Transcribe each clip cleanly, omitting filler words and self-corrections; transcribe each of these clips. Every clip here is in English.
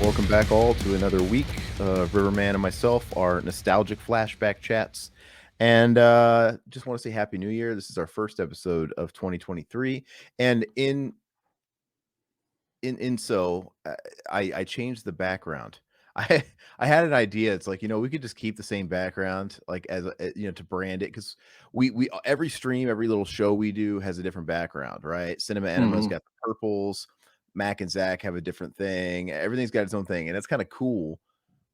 welcome back all to another week of Riverman and myself, our nostalgic flashback chats. And just want to say Happy New Year. This is our first episode of 2023. And I changed the background. I I had an idea. It's like, we could just keep the same background, like to brand it, because we every stream, every little show we do has a different background, right? Cinema Enema's Mhm. got the purples, Mac and Zach have a different thing. Everything's got its own thing, and it's kind of cool.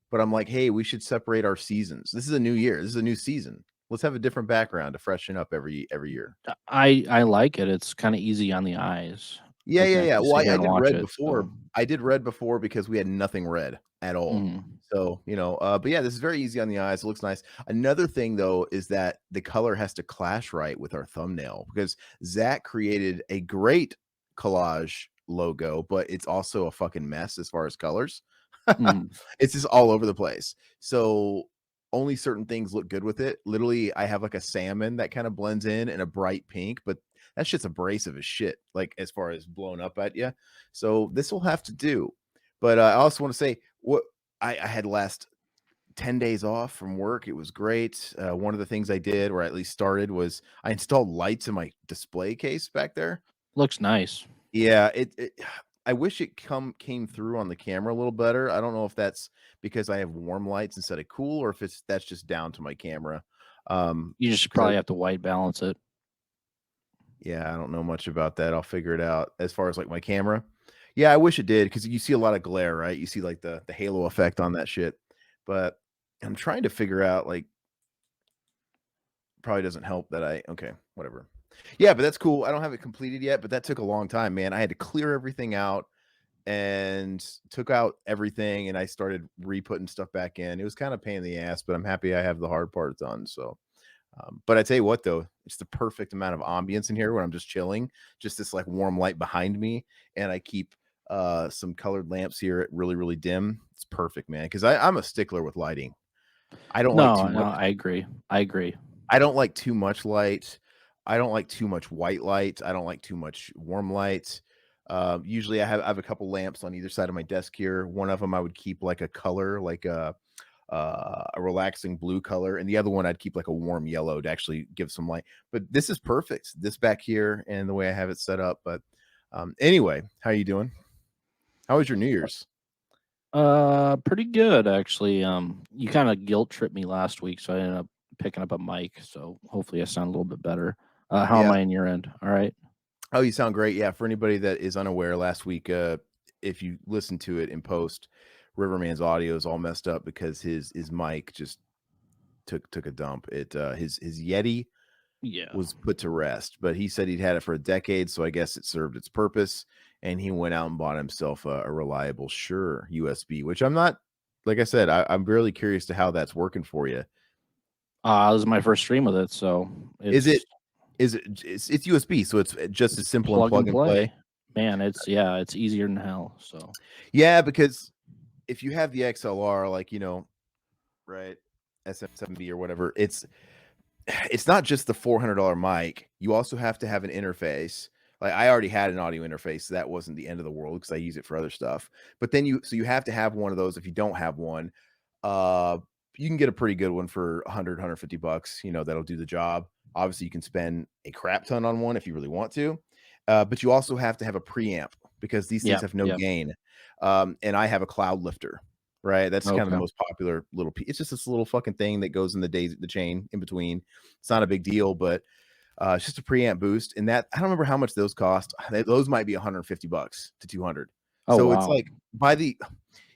But I'm like, hey, we should separate our seasons. This is a new year. This is a new season. Let's have a different background to freshen up every year. I like it. It's kinda easy on the eyes. Yeah, I can yeah, yeah. actually Well, sit here I and did watch red it, before. so I did red before because we had nothing red at all. mhm. So, but yeah, this is very easy on the eyes. It looks nice. Another thing though is that the color has to clash right with our thumbnail because Zach created a great collage logo, but it's also a fucking mess as far as colors. Mhm. It's just all over the place. So only certain things look good with it. Literally, I have like a salmon that kind of blends in and a bright pink, but that shit's abrasive as shit, like as far as blown up at you. So this will have to do. But I also want to say what I had last 10 days off from work. It was great. One of the things I did, or at least started, was I installed lights in my display case back there. Looks nice. Yeah, I wish it came through on the camera a little better. I don't know if that's because I have warm lights instead of cool, or if that's just down to my camera. You just Because probably have to white balance it. Yeah, I don't know much about that. I'll figure it out as far as like my camera. Yeah, I wish it did because you see a lot of glare, right? You see like the halo effect on that shit. But I'm trying to figure out like probably doesn't help that okay, whatever. Yeah, but that's cool. I don't have it completed yet, but that took a long time, man. I had to clear everything out and took out everything and I started re-putting stuff back in. It was kind of pain in the ass, but I'm happy I have the hard part done. So but I tell you what, though, it's the perfect amount of ambience in here when I'm just chilling, just this like warm light behind me, and I keep some colored lamps here at really, really dim. It's perfect, man. Because I'm a stickler with lighting. I don't like No, too no, much. I agree. I agree. I don't like too much light. I don't like too much white light. I don't like too much warm light. Usually, I have a couple lamps on either side of my desk here. One of them I would keep like a color, like a relaxing blue color, and the other one I'd keep like a warm yellow to actually give some light. But this is perfect. This back here and the way I have it set up. But anyway, how you doing? How was your New Year's? Pretty good actually. You kinda guilt tripped me last week, so I ended up picking up a mic, so hopefully I sound a little bit better. How am Yeah. I in your end? Alright? Oh, you sound great. Yeah. For anybody that is unaware, last week, if you listen to it in post, Riverman's audio is all messed up because his mic just took a dump. His Yeti Yeah. was put to rest, but he said he'd had it for a decade, so I guess it served its purpose, and he went out and bought himself a reliable Shure USB, which I'm not like I said, I'm really curious to how that's working for you. This is my first stream with it, so Is it's it it's USB, so it's just as simple and plug plug and and play? play. Man, it's easier than hell, so Yeah, because if you have the XLR, like, right, SM7B or whatever, it's not just the $400 mic. You also have to have an interface. Like I already had an audio interface, so that wasn't the end of the world because I use it for other stuff. But then you have to have one of those. If you don't have one, uh, you can get a pretty good one for 100, $150. That'll do the job. Obviously, you can spend a crap ton on one if you really want to. But you also have to have a preamp because these things yeah, have no yeah. gain. And I have a cloud lifter, right? That's kind of the Okay. most popular little piece. It's just this little fucking thing that goes in the chain in between. It's not a big deal, but it's just a preamp boost. And that I don't remember how much those cost. Those might be $150 to 200. Oh, So it's wow. like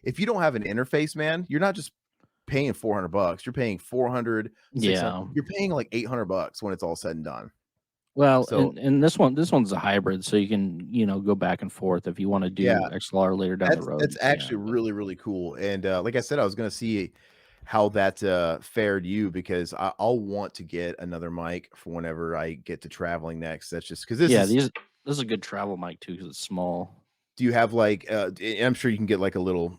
if you don't have an interface, man, you're not just paying $400. You're paying 400, 600. Yeah. You're paying like $800 when it's all said and done. Well, So and this one's a hybrid, so you can, go back and forth if you wanna yeah, do XLR later down the road, that's you actually can, but really, really cool. And like I said, I was gonna see how that fared you because I'll want to get another mic for whenever I get to traveling next. That's just because this yeah, is. this is a good travel mic too because it's small. Do you have like? I'm sure you can get like a little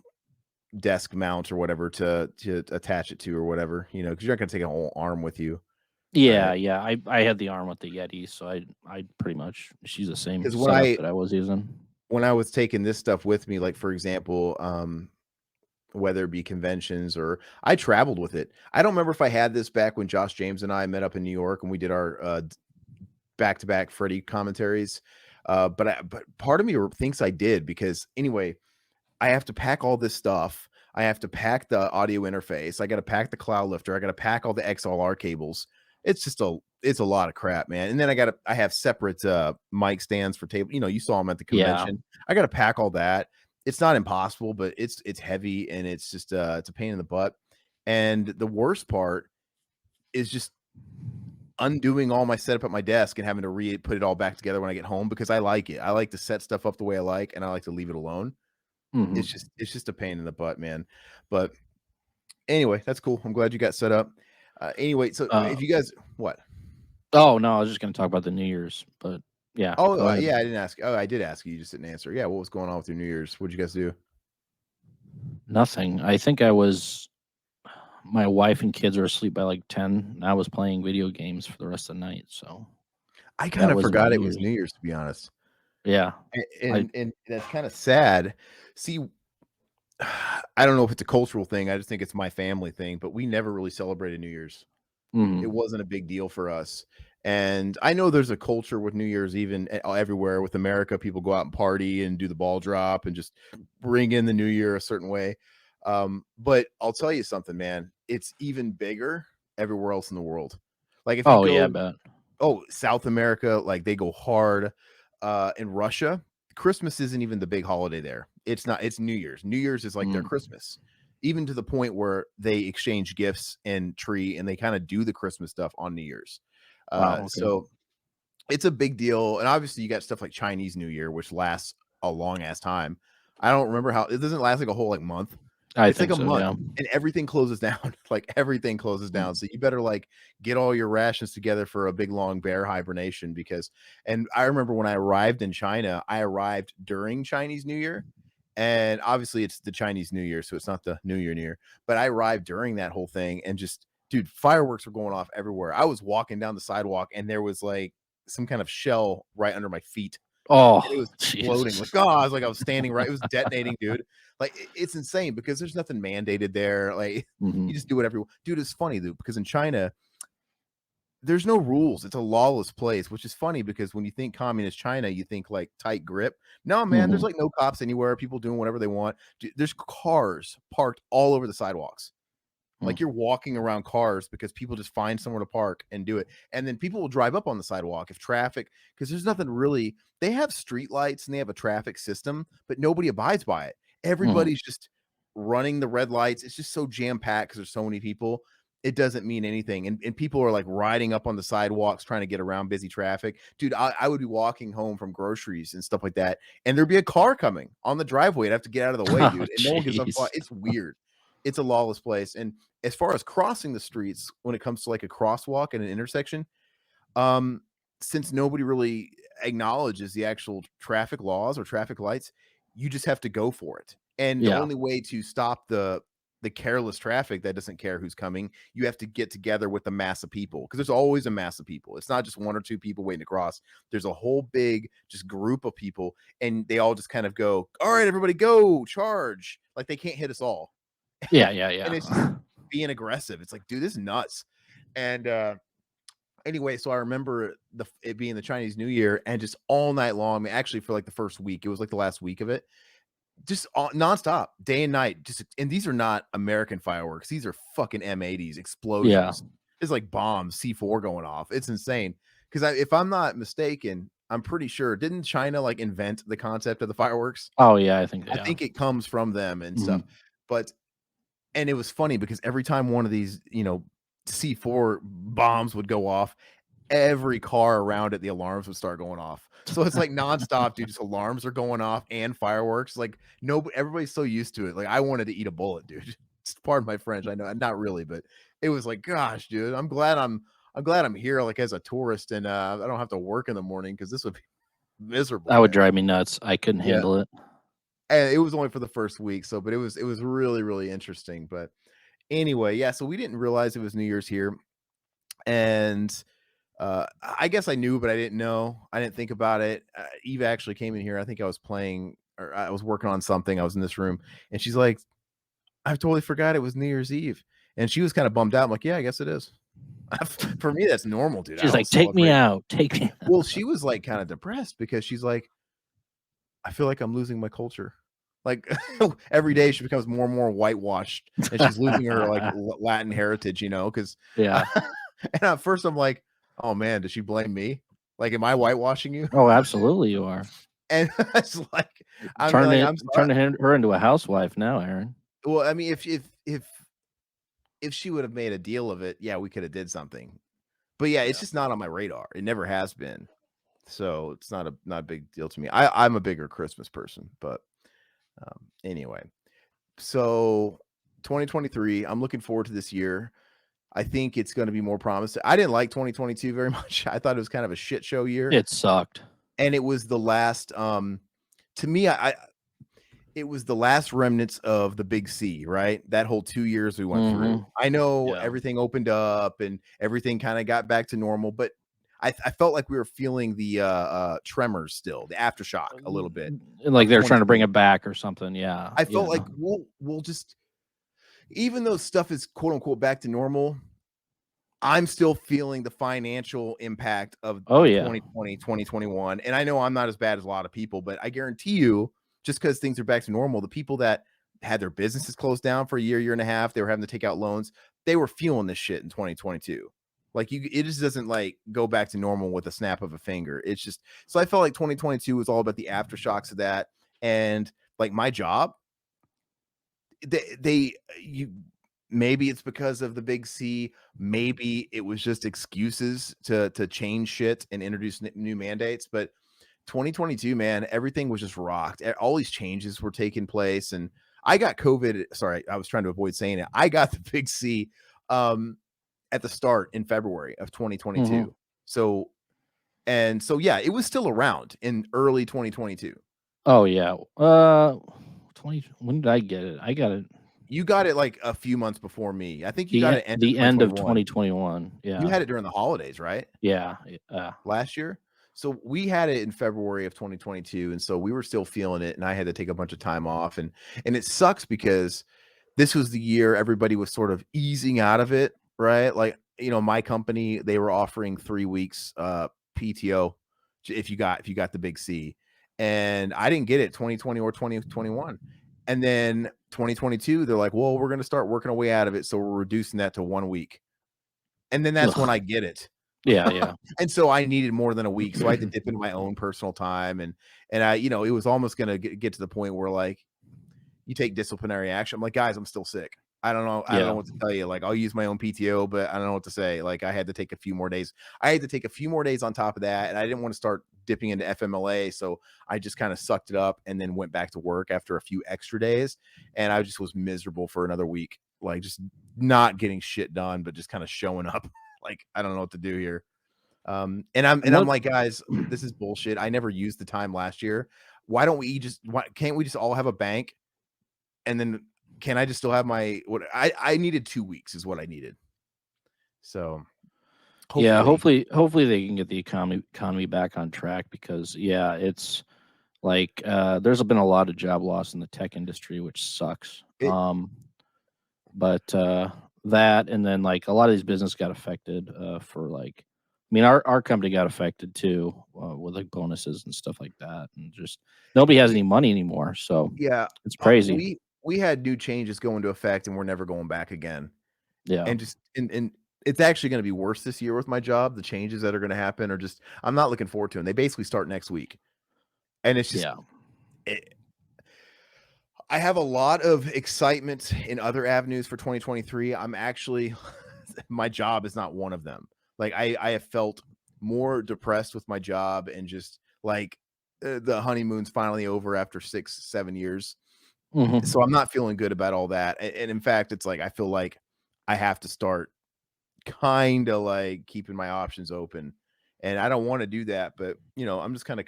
desk mount or whatever to attach it to or whatever. Because you're not gonna take a whole arm with you, Yeah, right? yeah, I had the arm with the Yeti, so I pretty much she's the same Because when setup I that I was using. when I was taking this stuff with me, like for example, whether it be conventions or I traveled with it. I don't remember if I had this back when Josh James and I met up in New York and we did our back-to-back Freddy commentaries. But part of me thinks I did because anyway, I have to pack all this stuff. I have to pack the audio interface. I got to pack the cloud lifter. I got to pack all the XLR cables. It's a lot of crap, man. And then I have separate mic stands for table. You know, you saw them at the Yeah. convention. I got to pack all that. It's not impossible, but it's heavy and it's just it's a pain in the butt. And the worst part is just undoing all my setup at my desk and having to put it all back together when I get home because I like it. I like to set stuff up the way I like, and I like to leave it alone. Mhm. It's just a pain in the butt, man. But anyway, that's cool. I'm glad you got set up. Anyway, so if you guys what? Oh no, I was just going to talk about the New Year's, but yeah. Oh, yeah, I didn't ask. Oh, I did ask you. You just didn't answer. Yeah, what was going on with your New Year's? What'd you guys do? Nothing. I think my wife and kids were asleep by like 10. And I was playing video games for the rest of the night. So I kind of was my forgot it New was Year's. New Year's, to be honest. Yeah. And that's kind of sad. See, I don't know if it's a cultural thing. I just think it's my family thing, but we never really celebrated New Year's. It Mhm. wasn't a big deal for us. And I know there's a culture with New Year's even everywhere with America. People go out and party and do the ball drop and just bring in the new year a certain way. But I'll tell you something, man. It's even bigger everywhere else in the world. Like if you Oh yeah, I go, bet. South America, like they go hard. In Russia, Christmas isn't even the big holiday there. It's not. It's New Year's. New Year's is like their Christmas, even to the point where they exchange gifts and tree, and they kind of do the Christmas stuff on New Year's. Wow. Okay. So it's a big deal, and obviously you got stuff like Chinese New Year, which lasts a long ass time. I don't remember how it doesn't last like a whole like month. I It's like think a so. month, Yeah. and everything closes down. Like everything closes down. So you better like get all your rations together for a big long bear hibernation because. And I remember when I arrived in China, I arrived during Chinese New Year, and obviously it's the Chinese New Year, so it's not the New Year. But I arrived during that whole thing, and just dude, fireworks were going off everywhere. I was walking down the sidewalk, and there was like some kind of shell right under my feet. Oh, And it was exploding. Jesus. Like, I was like, I was standing right. It was detonating, dude. Like, it's insane because there's nothing mandated there. Like, you just do whatever you want. Dude, it's funny, dude, because in China, there's no rules. It's a lawless place, which is funny because when you think communist China, you think like tight grip. No, man, there's like no cops anywhere. People doing whatever they want. Dude, there's cars parked all over the sidewalks. Like you're walking around cars because people just find somewhere to park and do it. And then people will drive up on the sidewalk if traffic, because there's nothing really, they have street lights and they have a traffic system, but nobody abides by it. Everybody's just running the red lights. It's just so jam-packed because there's so many people. It doesn't mean anything. And people are like riding up on the sidewalks trying to get around busy traffic. Dude, I would be walking home from groceries and stuff like that, and there'd be a car coming on the driveway. I'd have to get out of the way, dude. And no one gives a fuck. It's weird. It's a lawless place. And as far as crossing the streets when it comes to like a crosswalk at an intersection, um, since nobody really acknowledges the actual traffic laws or traffic lights, you just have to go for it. And the Yeah. only way to stop the careless traffic that doesn't care who's coming, you have to get together with a mass of people because there's always a mass of people. It's not just one or two people waiting to cross. There's a whole big just group of people, and they all just kind of go, "All right, everybody, go charge!" Like they can't hit us all. Yeah. And it's just being aggressive. It's like, dude, this is nuts. And anyway, so I remember it being the Chinese New Year and just all night long. I mean, actually, for like the first week, it was like the last week of it, just nonstop, day and night. Just and these are not American fireworks; these are fucking M80s explosions. Yeah. It's like bombs, C4 going off. It's insane. Because if I'm not mistaken, I'm pretty sure didn't China like invent the concept of the fireworks? Oh yeah, I think I think it comes from them and stuff. But and it was funny because every time one of these, C4 bombs would go off, every car around it, the alarms would start going off. So it's like nonstop, dude. Just alarms are going off and fireworks. Like everybody's so used to it. Like I wanted to eat a bullet, dude. Pardon my French. I know, not really, but it was like, gosh, dude. I'm glad I'm here, like as a tourist, and I don't have to work in the morning because this would be miserable. That would man. drive me nuts. I couldn't Yeah. handle it. And it was only for the first week, so but it was really really interesting. But anyway, yeah. So we didn't realize it was New Year's here, and I guess I knew, but I didn't know. I didn't think about it. Eva actually came in here. I think I was playing or I was working on something. I was in this room, and she's like, I totally forgot it was New Year's Eve. And she was kind of bummed out. I'm like, yeah, I guess it is. For me, that's normal, dude. I She's don't like, take me celebrate. out. Take me out. Well, she was like kind of depressed because she's like, I feel like I'm losing my culture. Like every day she becomes more and more whitewashed and she's losing her like Latin heritage, because Yeah. and at first I'm like, oh man, does she blame me? Like, am I whitewashing you? Oh, absolutely you are. And it's like, I'm Turning sorry. her into a housewife now, Aaron. Well, I mean, if she would have made a deal of it, yeah, we could have did something. But yeah, it's just not on my radar. It never has been. So it's not a big deal to me. I'm a bigger Christmas person, but anyway. So 2023, I'm looking forward to this year. I think it's going to be more promising. I didn't like 2022 very much. I thought it was kind of a shit show year. It sucked. And it was the last to me, it was the last remnants of the big C, right? That whole 2 years we went through. I know everything opened up and everything kind of got back to normal, but I felt like we were feeling the tremors still, the aftershock a little bit. Like they're trying to bring it back or something. Yeah. I felt like we'll just, even though stuff is quote unquote back to normal, I'm still feeling the financial impact of 2020, 2021. And I know I'm not as bad as a lot of people, but I guarantee you, just because things are back to normal, the people that had their businesses closed down for a year and a half, they were having to take out loans, they were feeling this shit in 2022. Like it just doesn't like go back to normal with a snap of a finger. It's just, so I felt like 2022 was all about the aftershocks of that. And like my job, maybe it's because of the big C, maybe it was just excuses to change shit and introduce new mandates, but 2022, man, everything was just rocked. All these changes were taking place, and I got COVID. Sorry, I was trying to avoid saying it. I got the big C at the start in February of 2022. So yeah, it was still around in early 2022. Oh yeah. 20. When did I get it? I got it. You got it like a few months before me. I think you got it the end of 2021. Yeah. You had it during the holidays, right? Yeah. Last year. So we had it in February of 2022, and so we were still feeling it, and I had to take a bunch of time off, and it sucks because this was the year everybody was sort of easing out of it, right? Like, my company, they were offering 3 weeks PTO if you got the big C, and I didn't get it 2020 or 2021. And then 2022, they're like, well, we're going to start working our way out of it, so we're reducing that to 1 week. And then that's when I get it. Yeah. And so I needed more than a week, so I had to dip into my own personal time, and I, it was almost going to get to the point where like you take disciplinary action. I'm like, guys, I'm still sick. I don't know. I don't know what to tell you. Like, I'll use my own PTO, but I don't know what to say. Like, I had to take a few more days. I had to take a few more days on top of that, and I didn't want to start dipping into FMLA, so I just kind of sucked it up and then went back to work after a few extra days, and I just was miserable for another week, like just not getting shit done, but just kind of showing up. Like, I don't know what to do here. And I'm like, guys, this is bullshit. I never used the time last year. Why can't we just all have a bank? And then can I just still have my, what I needed 2 weeks is what I needed. So hopefully they can get the economy back on track, because it's like there's been a lot of job loss in the tech industry, which sucks. But that, and then like a lot of these businesses got affected for like, I mean, our company got affected too with like bonuses and stuff like that, and just nobody has any money anymore. So yeah, it's crazy. We had new changes go into effect, and we're never going back again. Yeah, and just and it's actually going to be worse this year with my job. The changes that are going to happen are just, I'm not looking forward to them. They basically start next week, and it's just I have a lot of excitement in other avenues for 2023. I'm actually, my job is not one of them. Like I have felt more depressed with my job, and just like the honeymoon's finally over after 6-7 years. So I'm not feeling good about all that. And in fact, it's like, I feel like I have to start kind of like keeping my options open, and I don't want to do that, but I'm just kind of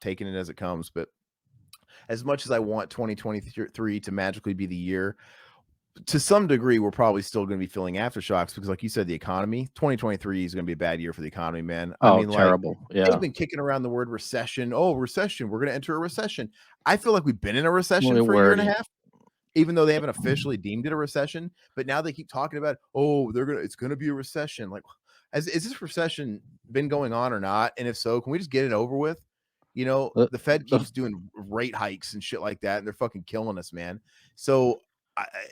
taking it as it comes. But as much as I want 2023 to magically be the year, to some degree, we're probably still going to be feeling aftershocks, because like you said, the economy, 2023 is going to be a bad year for the economy, man. I mean, terrible. Like, they've been kicking around the word recession. Oh, recession. We're going to enter a recession. I feel like we've been in a recession for a year and a half. even though they haven't officially deemed it a recession. But now they keep talking about, oh, it's gonna be a recession. Like, is this recession been going on or not? And if so, can we just get it over with? You know, The, the Fed the keeps doing rate hikes and shit like that, and they're fucking killing us, man. So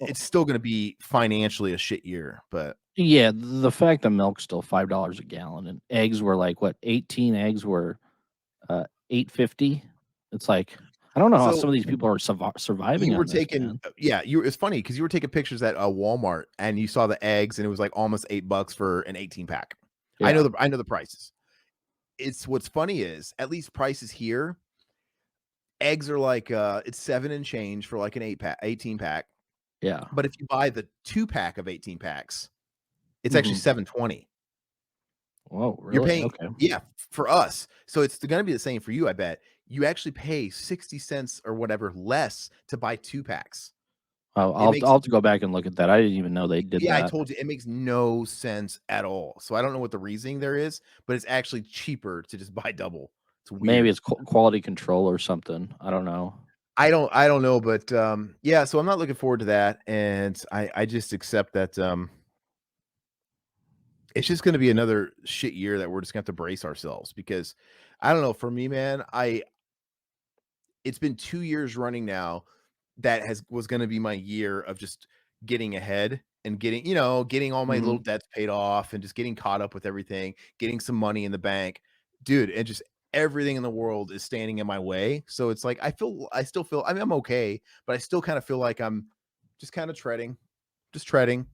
it's still going to be financially a shit year, but Yeah, the fact that milk's still $5 a gallon and eggs were like what 18 eggs were $8.50. It's like I don't know how so some of these people are surviving you were on this, taking, man. yeah, it's funny because you were taking pictures at Walmart and you saw the eggs and it was like almost $8 for an 18 pack. Yeah. I know the prices. It's what's funny is at least prices here, eggs are like it's 7 and change for like an 18 pack. Yeah. But if you buy the 2 pack of 18 packs, it's actually Mhm. $7.20. Whoa, You're really? paying, Okay. yeah, for us. So it's gonna be the same for you, I bet. You actually pay 60 cents or whatever less to buy 2 packs. Oh, It I'll makes, have to go back and look at that. I didn't even know they did yeah, I that. told you, it makes no sense at all. So I don't know what the reasoning there is, but it's actually cheaper to just buy double. It's Maybe weird. it's quality control or something. I don't know. I don't know, but yeah, so I'm not looking forward to that. And I just accept that it's just gonna be another shit year that we're just gonna have to brace ourselves because I don't know, for me, man, it's been 2 years running now that was gonna be my year of just getting ahead and getting, getting all my little Mhm. debts paid off and just getting caught up with everything, getting some money in the bank. Dude, and just everything in the world is standing in my way. So it's like I still feel, I mean, I'm okay, but I still kind of feel like I'm just kind of just treading,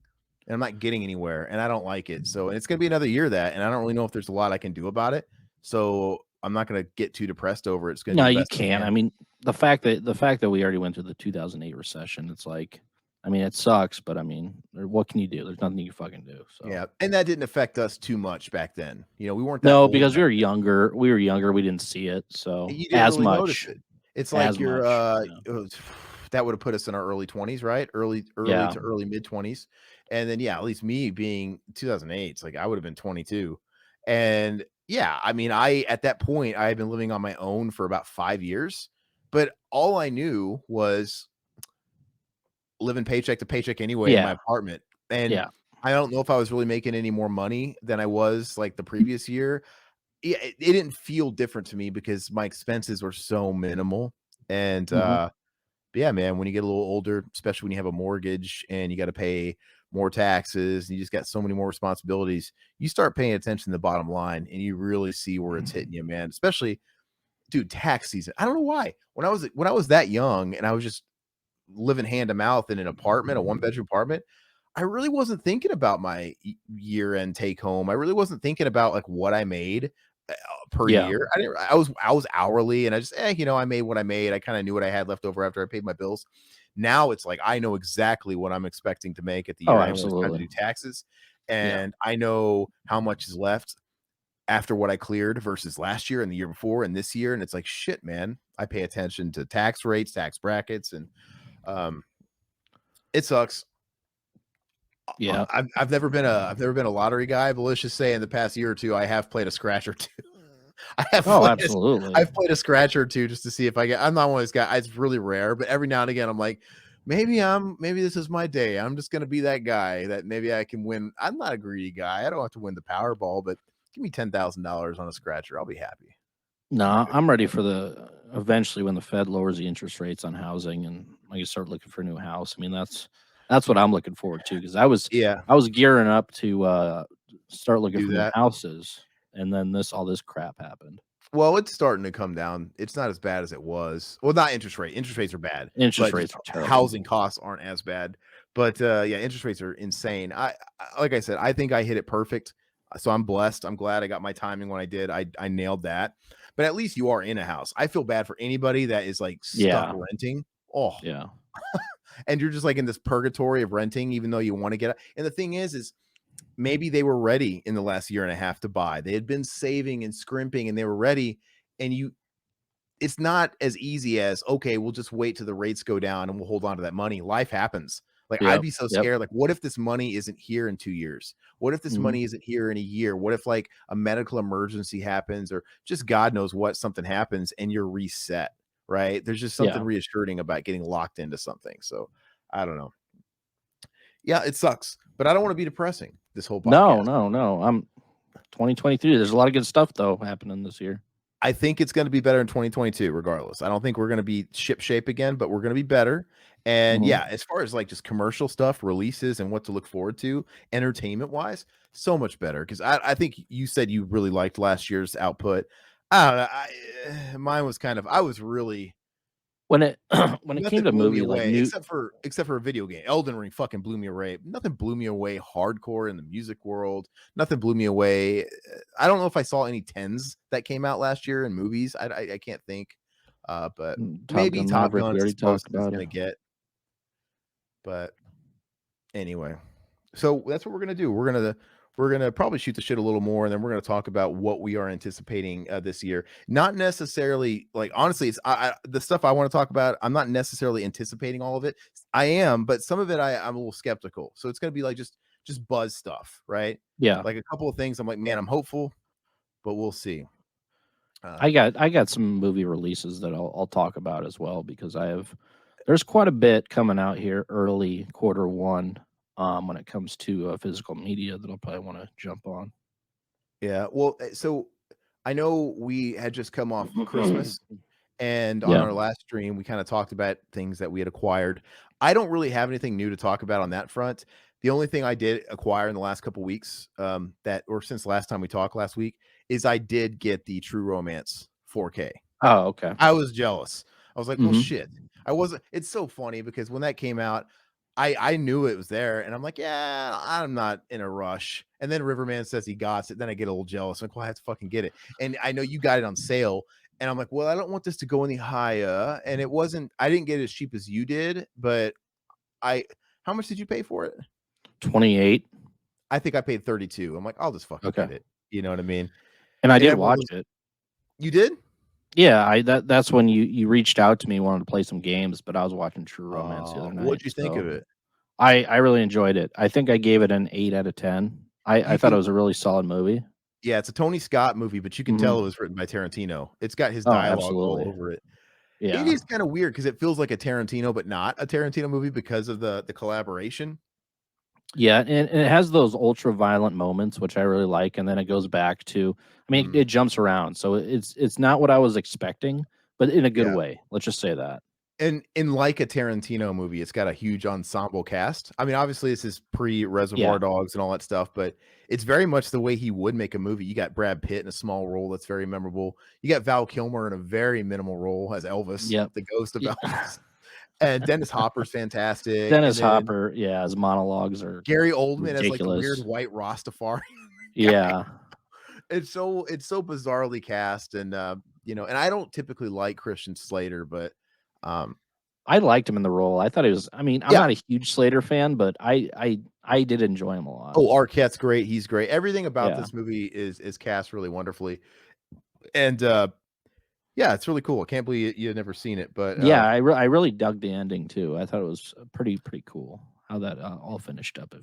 and I'm not getting anywhere, and I don't like it. So, and it's gonna be another year of that, and I don't really know if there's a lot I can do about it. So I'm not gonna get too depressed over it. It's gonna do No, the you best I can't. can. I mean, the fact that we already went through the 2008 recession, it's like, I mean, it sucks, but I mean, what can you do? There's nothing you can fucking do. So Yeah, and that didn't affect us too much back then. We weren't that no, old because we back were then. younger. We were younger. We didn't see it. So You didn't as really notice much, it. It's like as you're, much. Yeah. that would have put us in our early 20s, right? Early Yeah. to early mid 20s. And then, yeah, at least me being 2008, it's like I would have been 22. And yeah, I mean, at that point, I had been living on my own for about 5 years, but all I knew was living paycheck to paycheck anyway in my Yeah. apartment. And Yeah. I don't know if I was really making any more money than I was like the previous year. Yeah, it didn't feel different to me because my expenses were so minimal. And Hmm. but yeah, man, when you get a little older, especially when you have a mortgage and you got to pay more taxes, and you just got so many more responsibilities, you start paying attention to the bottom line and you really see where it's hitting you, man. Especially, dude, tax season. I don't know why. When I was that young and I was just living hand to mouth in an apartment, a one-bedroom apartment, I really wasn't thinking about my year-end take home. I really wasn't thinking about like what I made per Yeah. year. I was hourly and I just, I made what I made. I kind of knew what I had left over after I paid my bills. Now it's like I know exactly what I'm expecting to make at the Oh, year end when it's time to absolutely. do taxes. Yeah. And I know how much is left after what I cleared versus last year and the year before and this year. And it's like, shit, man, I pay attention to tax rates, tax brackets, and um, it sucks. Yeah. I've never been a lottery guy, but let's just say in the past year or two, I have played a scratch or two. Oh, absolutely. I've played a scratch or two just to see if I get. I'm not one of those guys. It's really rare, but every now and again, I'm like, maybe this is my day. I'm just gonna be that guy that maybe I can win. I'm not a greedy guy. I don't have to win the Powerball, but give me $10,000 on a scratcher. I'll be happy. No, I'm ready for the eventually when the Fed lowers the interest rates on housing and I can start looking for a new house. I mean, that's what I'm looking forward to because Yeah, I was gearing up to start looking do for new that. houses, and then all this crap happened. Well, it's starting to come down. It's not as bad as it was. Well, not interest rate. Interest rates are bad, Interest but just rates are terrible. housing costs aren't as bad. But yeah, interest rates are insane. Like I said, I think I hit it perfect. So I'm blessed. I'm glad I got my timing when I did. I nailed that. But at least you are in a house. I feel bad for anybody that is like stuck Yeah, renting. Oh, yeah, and you're just like in this purgatory of renting, even though you want to get out. And the thing is maybe they were ready in the last year and a half to buy. They had been saving and scrimping and they were ready. And it's not as easy as, okay, we'll just wait till the rates go down and we'll hold on to that money. Life happens. Like I'd yep, be so yep. scared. Like, what if this money isn't here in 2 years? What if this Mhm. money isn't here in a year? What if like a medical emergency happens or just God knows what, something happens and you're reset, right? There's just something Yeah, reassuring about getting locked into something. So I don't know. Yeah, it sucks, but I don't want to be depressing this whole No, podcast. no, no. I'm 2023. There's a lot of good stuff though happening this year. I think it's going to be better in 2022, regardless. I don't think we're going to be ship shape again, but we're going to be better. And Mhm. yeah, as far as like just commercial stuff, releases, and what to look forward to, entertainment wise, so much better. Because I think you said you really liked last year's output. I don't know. Mine was kind of. I was really When it when it came nothing to blew me movie like away new except for a video game. Elden Ring fucking blew me away. Nothing blew me away hardcore in the music world. Nothing blew me away. I don't know if I saw any tens that came out last year in movies. I can't think. But Top maybe Gun Top Maverick, we Gun is already as close talked as it's about it. gonna get. But anyway, so that's what we're gonna do. We're gonna probably shoot the shit a little more, and then we're gonna talk about what we are anticipating this year. Not necessarily like honestly, it's the stuff I want to talk about. I'm not necessarily anticipating all of it. I am, but some of it I'm a little skeptical. So it's gonna be like just buzz stuff, right? Yeah. Like a couple of things. I'm like, man, I'm hopeful, but we'll see. I got some movie releases that I'll talk about as well because there's quite a bit coming out here early Q1 when it comes to physical media that I'll probably want to jump on. Yeah. Well, so I know we had just come off Christmas. And on Yeah. our last stream, we kind of talked about things that we had acquired. I don't really have anything new to talk about on that front. The only thing I did acquire in the last couple weeks, or since last time we talked last week, is I did get the True Romance 4K. Oh, okay. I was jealous. I was like, well, Mhm. shit. I wasn't. It's so funny because when that came out, I knew it was there, and I'm like, yeah, I'm not in a rush. And then Riverman says he got it. Then I get a little jealous. I'm like, well, I have to fucking get it. And I know you got it on sale. And I'm like, well, I don't want this to go any higher. And it wasn't, I didn't get it as cheap as you did, but how much did you pay for it? 28. I think I paid 32. I'm like, I'll just fucking Okay. get it. You know what I mean? And I did everyone watch was- it. You did? Yeah, that's when you reached out to me, wanted to play some games, but I was watching True Romance the other night. What'd you think of it? I really enjoyed it. I think I gave it an 8 out of 10. I thought it was a really solid movie. Yeah, it's a Tony Scott movie, but you can tell it was written by Tarantino. It's got his dialogue all over it. Yeah. It is kind of weird because it feels like a Tarantino, but not a Tarantino movie because of the collaboration. Yeah, and it has those ultra violent moments, which I really like, and then it goes back to, I mean, it jumps around, so it's not what I was expecting, but in a good way. Let's just say that. And in like a Tarantino movie, it's got a huge ensemble cast. I mean, obviously, this is pre-Reservoir Dogs and all that stuff, but it's very much the way he would make a movie. You got Brad Pitt in a small role that's very memorable. You got Val Kilmer in a very minimal role as Elvis, the ghost of Elvis. And Dennis Hopper's fantastic. Dennis Hopper, his monologues are Gary Oldman ridiculous. as like the weird white Rastafari. Yeah. It's so bizarrely cast, and and I don't typically like Christian Slater, but I liked him in the role. I thought he was. I mean, I'm not a huge Slater fan, but I did enjoy him a lot. Oh, Arquette's great. He's great. Everything about this movie is cast really wonderfully, and yeah, it's really cool. I can't believe you had never seen it, but yeah, I really dug the ending too. I thought it was pretty cool how that all finished up.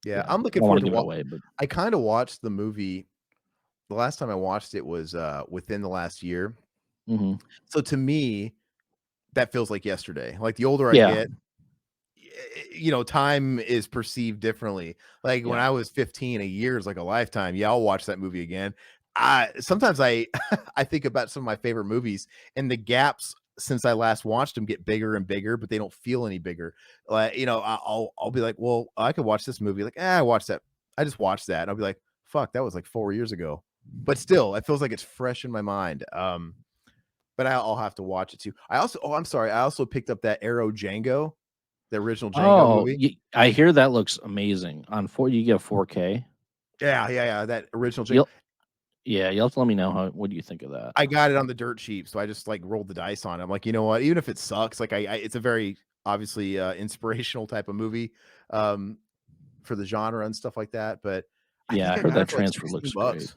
I'm looking forward to away, but I kind of watched the movie. The last time I watched it was within the last year. So to me, that feels like yesterday. Like the older I get, time is perceived differently. Like when I was 15, a year is like a lifetime. Yeah, I'll watch that movie again. Sometimes I think about some of my favorite movies, and the gaps since I last watched them get bigger and bigger, but they don't feel any bigger. Like, I'll be like, well, I could watch this movie. Like, I watched that. I just watched that. And I'll be like, fuck, that was like 4 years ago. But still, it feels like it's fresh in my mind. But I'll have to watch it too. I'm sorry. I also picked up that Arrow Django, the original Django movie. I hear that looks amazing. You get 4K. Yeah. That original Django. You'll have to let me know what do you think of that. I got it on the dirt cheap, so I just like rolled the dice on it. I'm like, you know what? Even if it sucks, like it's a very obviously inspirational type of movie for the genre and stuff like that. But I heard that transfer like looks $60. great.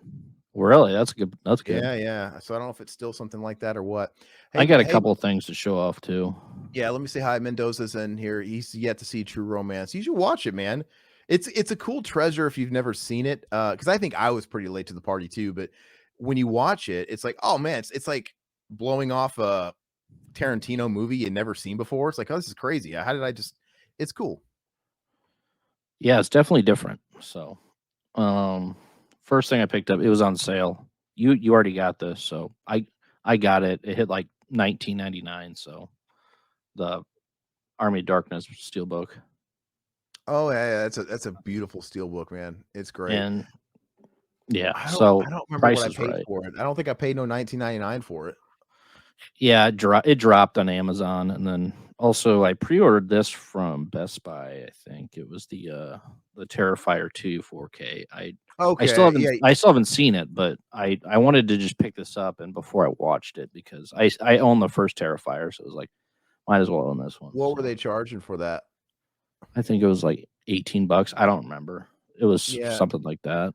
Really? That's good. That's good. Yeah. So I don't know if it's still something like that or what. Hey, I got a couple things to show off too. Yeah, let me say hi. Mendoza's in here. He's yet to see True Romance. You should watch it, man. It's a cool treasure if you've never seen it. Because I think I was pretty late to the party too. But when you watch it, it's like, oh man, it's like blowing off a Tarantino movie you'd never seen before. It's like, oh, this is crazy. How did I just? It's cool. Yeah, it's definitely different. So, first thing I picked up, it was on sale. You already got this, so I got it. It hit like $19.99. So the Army of Darkness Steelbook. Oh yeah, that's a beautiful steelbook, man. It's great. And yeah, I so don't remember price what I is paid right. for it. I don't think I paid no $19.99 for it. Yeah, it dropped on Amazon, and then also I pre-ordered this from Best Buy. I think it was the Terrifier 2 4K. I still Okay, haven't seen it, but I wanted to just pick this up and before I watched it because I own the first Terrifier, so it was like might as well own this one. what were So they charging for that? I think it was like $18. I don't remember. It was Yeah, something like that.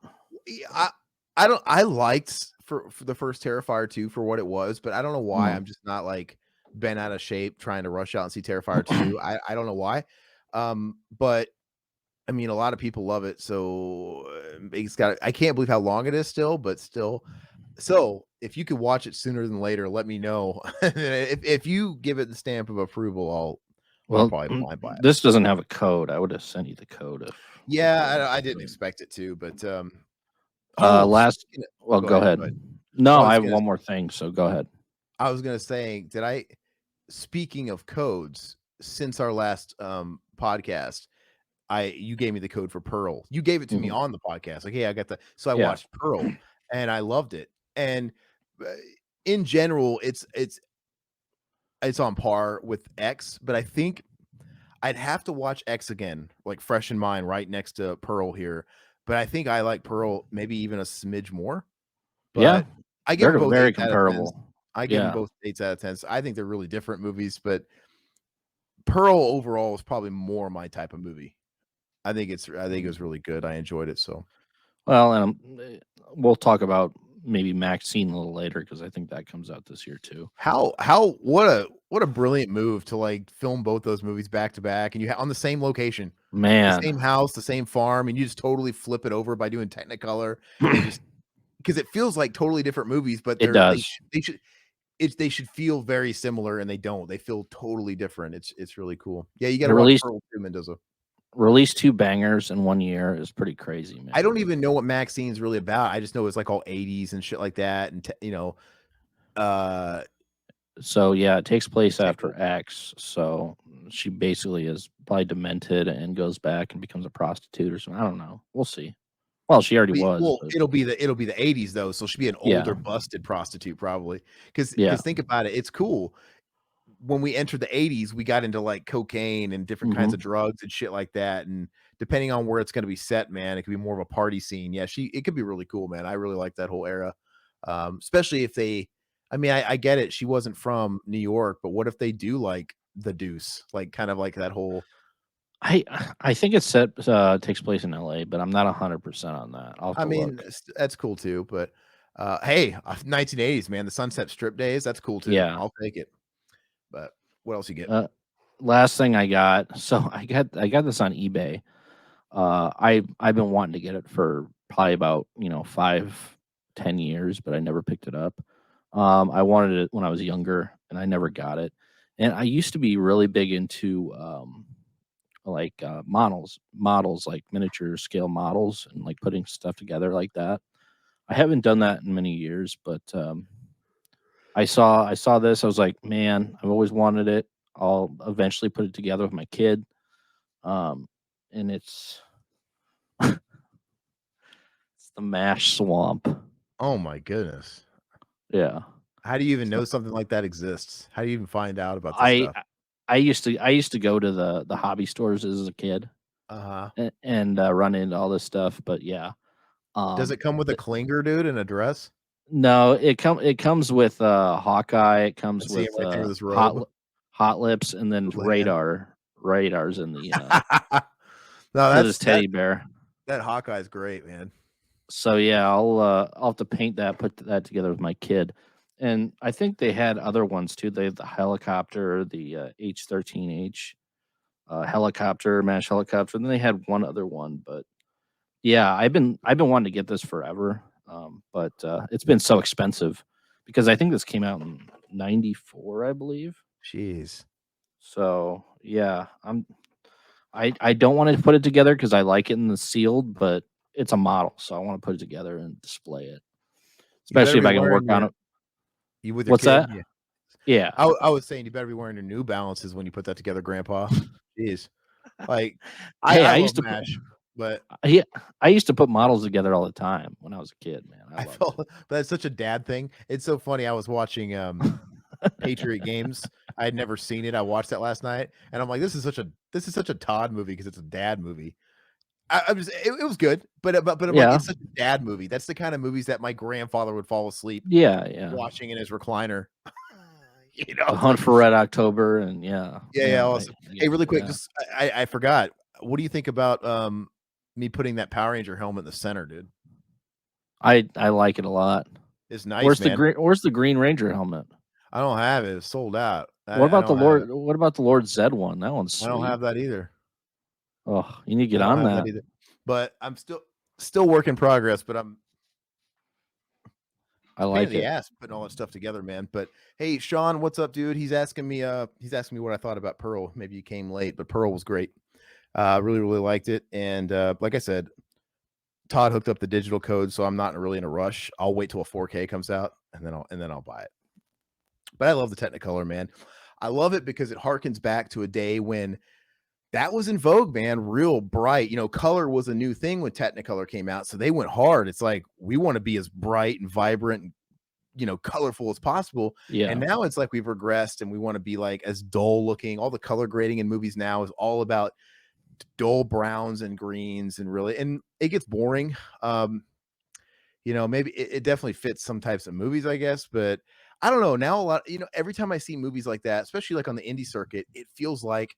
I don't. I liked for the first Terrifier 2 for what it was, but I don't know why. Mm. I'm just not like bent out of shape trying to rush out and see Terrifier 2. I don't know why. But I mean, a lot of people love it, so it's got. I can't believe how long it is still, but still. So if you could watch it sooner than later, let me know. If you give it the stamp of approval, I'll Well, probably blind buy it. this doesn't have a code. I would have sent you the code if. Yeah, I didn't expect it to, but oh, Last. speaking of, Well, go go ahead. ahead. Go ahead. No, I I was have gonna one more thing. So go ahead. I was gonna say, did I? Speaking of codes, since our last podcast, you gave me the code for Pearl. You gave it to me Mhm. on the podcast. Like, hey, I got the. So I Yeah. watched Pearl, and I loved it. And uh, in general, it's on par with X, but I think I'd have to watch X again, like fresh in mind, right next to Pearl here. But I think I like Pearl maybe even a smidge more. Yeah. But I give them They're both very 8s out of 10s. comparable. I give them Yeah. both 8s out of 10s. I think they're really different movies, but Pearl overall is probably more my type of movie. I think it was really good. I enjoyed it. So Well, and we'll talk about maybe Maxine a little later because I think that comes out this year too. how what a brilliant move to like film both those movies back to back and on the same location, the Man, same house, the same farm, and you just totally flip it over by doing Technicolor and just because it feels like totally different movies, but it does. they should feel very similar and they don't. They feel totally different. It's really cool. Yeah, you got They to watch released Pearl too, Mendoza. released 2 bangers in 1 year is pretty crazy, I man. don't even know what Maxine's really about. I just know it's like all 80s and shit like that, and uh, So yeah, it takes place techno. after X. So she basically is probably demented and goes back and becomes a prostitute or something. I don't know. We'll see. Well, she already was, Well, but it'll be the 80s though, so she'll be an yeah, older busted prostitute probably. yeah. Because think about it, it's cool. When we entered the 80s, we got into like cocaine and different kinds Hmm. of drugs and shit like that. And depending on where it's going to be set, man, it could be more of a party scene. Yeah, it could be really cool, man. I really like that whole era. Especially if I mean, I get it. She wasn't from New York, but what if they do like the Deuce, like kind of like that whole, I I think it's set takes place in LA, but I'm not 100% on that. I'll have I to mean, look. that's cool too. But hey, 1980s, man, the Sunset Strip days, that's cool too. Yeah. I'll take it. But what else you get? Last thing I got, so I got this on eBay. I've been wanting to get it for probably about 5-10 years, but I never picked it up. I wanted it when I was younger, and I never got it. And I used to be really big into like models like miniature scale models, and like putting stuff together like that. I haven't done that in many years, but I saw this. I was like, man, I've always wanted it. I'll eventually put it together with my kid. Um, and it's the Mash Swamp. Oh my goodness. Yeah. How do you even So know something like that exists? How do you even find out about this I stuff? I used to go to the hobby stores as a kid Uh-huh. and run into all this stuff. But yeah, Does it come with a the, clinger, dude, and a dress? no, it comes with Hawkeye. It I comes see him with right there with his robe. Hot Lips, and then The land. Radar's in the No, with his teddy bear. that Hawkeye's great, man. So yeah, I'll have to paint that, put that together with my kid. And I think they had other ones too. They had the helicopter, the H-13H helicopter, MASH helicopter. And then they had one other one, but yeah, I've been wanting to get this forever. But it's been so expensive because I think this came out in '94, I believe. Jeez. So yeah, I don't want to put it together because I like it in the sealed, but it's a model, so I want to put it together and display it, You better especially if be I can work wearing on your it. you with your What's kid? that? Yeah. Yeah. I was saying you better be wearing your New Balances when you put that together, Grandpa. Jeez. Like, Hey, I I love used to put MASH, but yeah, I used to put models together all the time when I was a kid, man. I I loved felt that's such a dad thing. It's so funny. I was watching it. Patriot Games. I had never seen it. I watched that last night, and I'm like, this is such a Todd movie because it's a dad movie. I'm just it was good, but I'm like, Yeah. it's such a dad movie. That's the kind of movies that my grandfather would fall asleep Yeah, yeah. watching in his recliner. You know, The it's Hunt like for Red October and yeah, yeah, yeah, yeah, awesome. I Hey, get really you, quick, yeah. just I forgot. What do you think about me putting that Power Ranger helmet in the center, dude? I like it a lot. It's nice, man. Where's the Green Ranger helmet? I don't have it. It's sold out. I What don't have it. about the Lord Zed one? That one's I don't sweet. have that either. Oh, you need to I get don't on have that that. either. But I'm still work in progress, but I'm I it's a pain in like the it. ass putting all that stuff together, man. But hey, Sean, what's up, dude? He's asking me what I thought about Pearl. Maybe you came late, but Pearl was great. Really, really liked it. And like I said, Todd hooked up the digital code, so I'm not really in a rush. I'll wait till a 4K comes out and then I'll buy it. But I love the Technicolor, man. I love it because it harkens back to a day when that was in vogue, man. Real bright. You know, color was a new thing when Technicolor came out. So they went hard. It's like we want to be as bright and vibrant and colorful as possible. And Yeah. now it's like we've regressed and we want to be like as dull looking. All the color grading in movies now is all about dull browns and greens and it gets boring. Maybe it definitely fits some types of movies, I guess, but I don't know. Now a lot, every time I see movies like that, especially like on the indie circuit, it feels like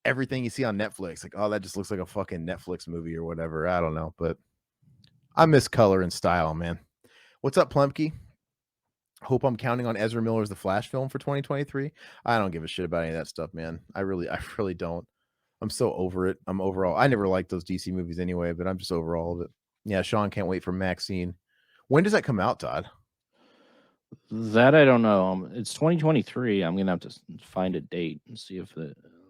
everything you see on Netflix. Like, oh, that just looks like a fucking Netflix movie or whatever. I don't know, but I miss color and style, man. What's up, Plumpkey? Hope I'm counting on Ezra Miller's The Flash film for 2023. I don't give a shit about any of that stuff, man. I really don't. I'm so over it. I'm overall. I never liked those DC movies anyway, but I'm just over all of it. Yeah, Sean can't wait for Maxine. When does that come out, Todd? That I don't know. It's 2023. I'm gonna have to find a date and see if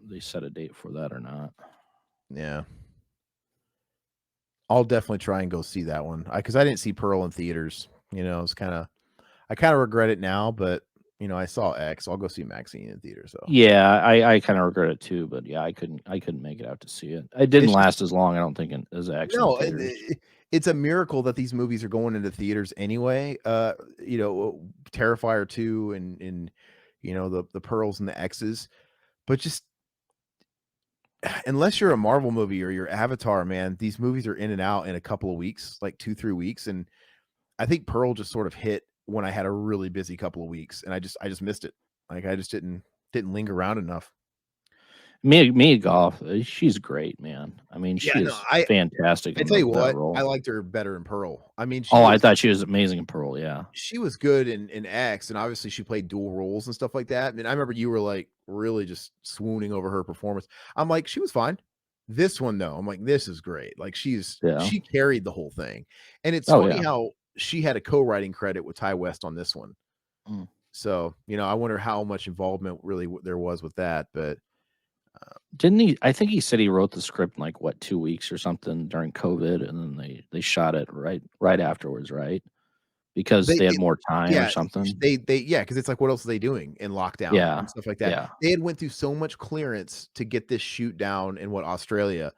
they set a date for that or not. Yeah. I'll definitely try and go see that one. Because I didn't see Pearl in theaters. It's I kind of regret it now, but I saw X. I'll go see Maxine in theater. So Yeah, I kind of regret it too, but yeah, I couldn't make it out to see it. It didn't it's just last as long, I don't think, as X in no, theaters. it's a miracle that these movies are going into theaters anyway. Terrifier 2 and the Pearls and the X's, but just unless you're a Marvel movie or your Avatar, man, these movies are in and out in a couple of weeks, like 2-3 weeks, and I think Pearl just sort of hit when I had a really busy couple of weeks, and I just missed it. Like I just didn't linger around enough. Mia Goth, she's great, man. I mean, Yeah, she no, is fantastic I in tell you that what, I role. liked her better in Pearl. I mean, Oh, I thought she was amazing in Pearl. Yeah, she was good in X, and obviously she played dual roles and stuff like that. And I remember you were like really just swooning over her performance. I'm like, she was fine. This one though, I'm like, this is great. Like yeah. she carried the whole thing. And it's Oh funny yeah. how she had a co-writing credit with Ty West on this one. Mm. So, I wonder how much involvement really there was with that. But Didn't he? I think he said he wrote the script in like what 2 weeks or something during COVID, and then they shot it right afterwards, right? Because they, they had they more time or yeah, something. yeah, because it's like, what else are they doing in lockdown Yeah, and stuff like that? yeah. They had went through so much clearance to get this shoot down in Australia.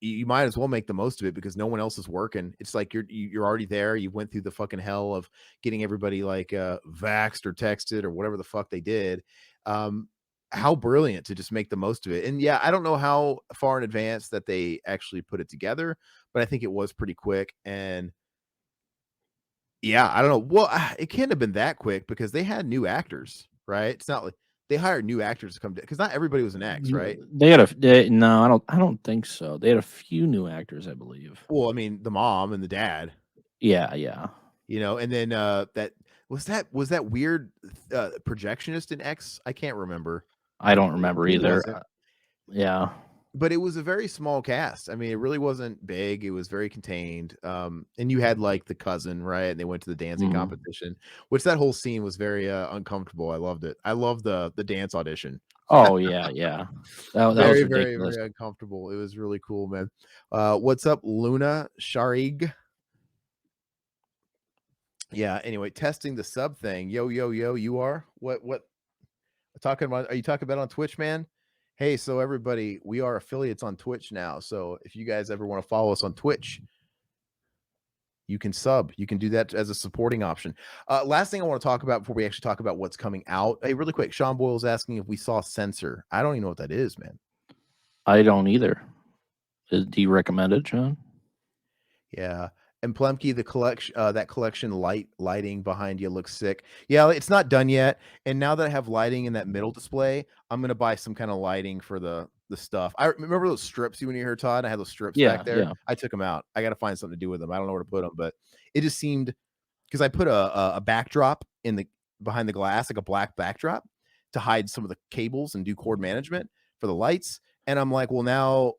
You might as well make the most of it because no one else is working. It's like you're already there. You went through the fucking hell of getting everybody like vaxxed or texted or whatever the fuck they did. How brilliant to just make the most of it. And yeah, I don't know how far in advance that they actually put it together, but I think it was pretty quick. And yeah, I don't know. Well, it can't have been that quick because they had new actors, right? It's not like they hired new actors to come to because not everybody was an X, right? No, I don't think so. They had a few new actors, I believe. Well, I mean, the mom and the dad, Yeah, yeah. and then that weird projectionist in X? I can't remember I don't remember who was either. it, Yeah. but it was a very small cast. I mean, it really wasn't big. It was very contained. And you had like the cousin, right? And they went to the dancing Mhm. competition, which that whole scene was very uncomfortable. I loved it. I love the dance audition. Oh yeah, yeah. That was Very, very, ridiculous. very uncomfortable. It was really cool, man. What's up, Luna Sharig? Yeah. Anyway, testing the sub thing. Yo, yo, yo. You are what? Talking about? Are you talking about on Twitch, man? Hey, so everybody, we are affiliates on Twitch now. So if you guys ever want to follow us on Twitch, you can sub. You can do that as a supporting option. Last thing I want to talk about before we actually talk about what's coming out. Hey, really quick, Sean Boyle's asking if we saw Censor. I don't even know what that is, man. I don't either. Do you recommend it, John? Yeah. And Plemke, the collection, that collection lighting behind you looks sick. Yeah, it's not done yet. And now that I have lighting in that middle display, I'm gonna buy some kind of lighting for the stuff. I remember those strips you when you heard Todd. I had those strips back Yeah, there. yeah. I took them out. I got to find something to do with them. I don't know where to put them, but it just seemed because I put a backdrop in the behind the glass, like a black backdrop, to hide some of the cables and do cord management for the lights. And I'm like, well, now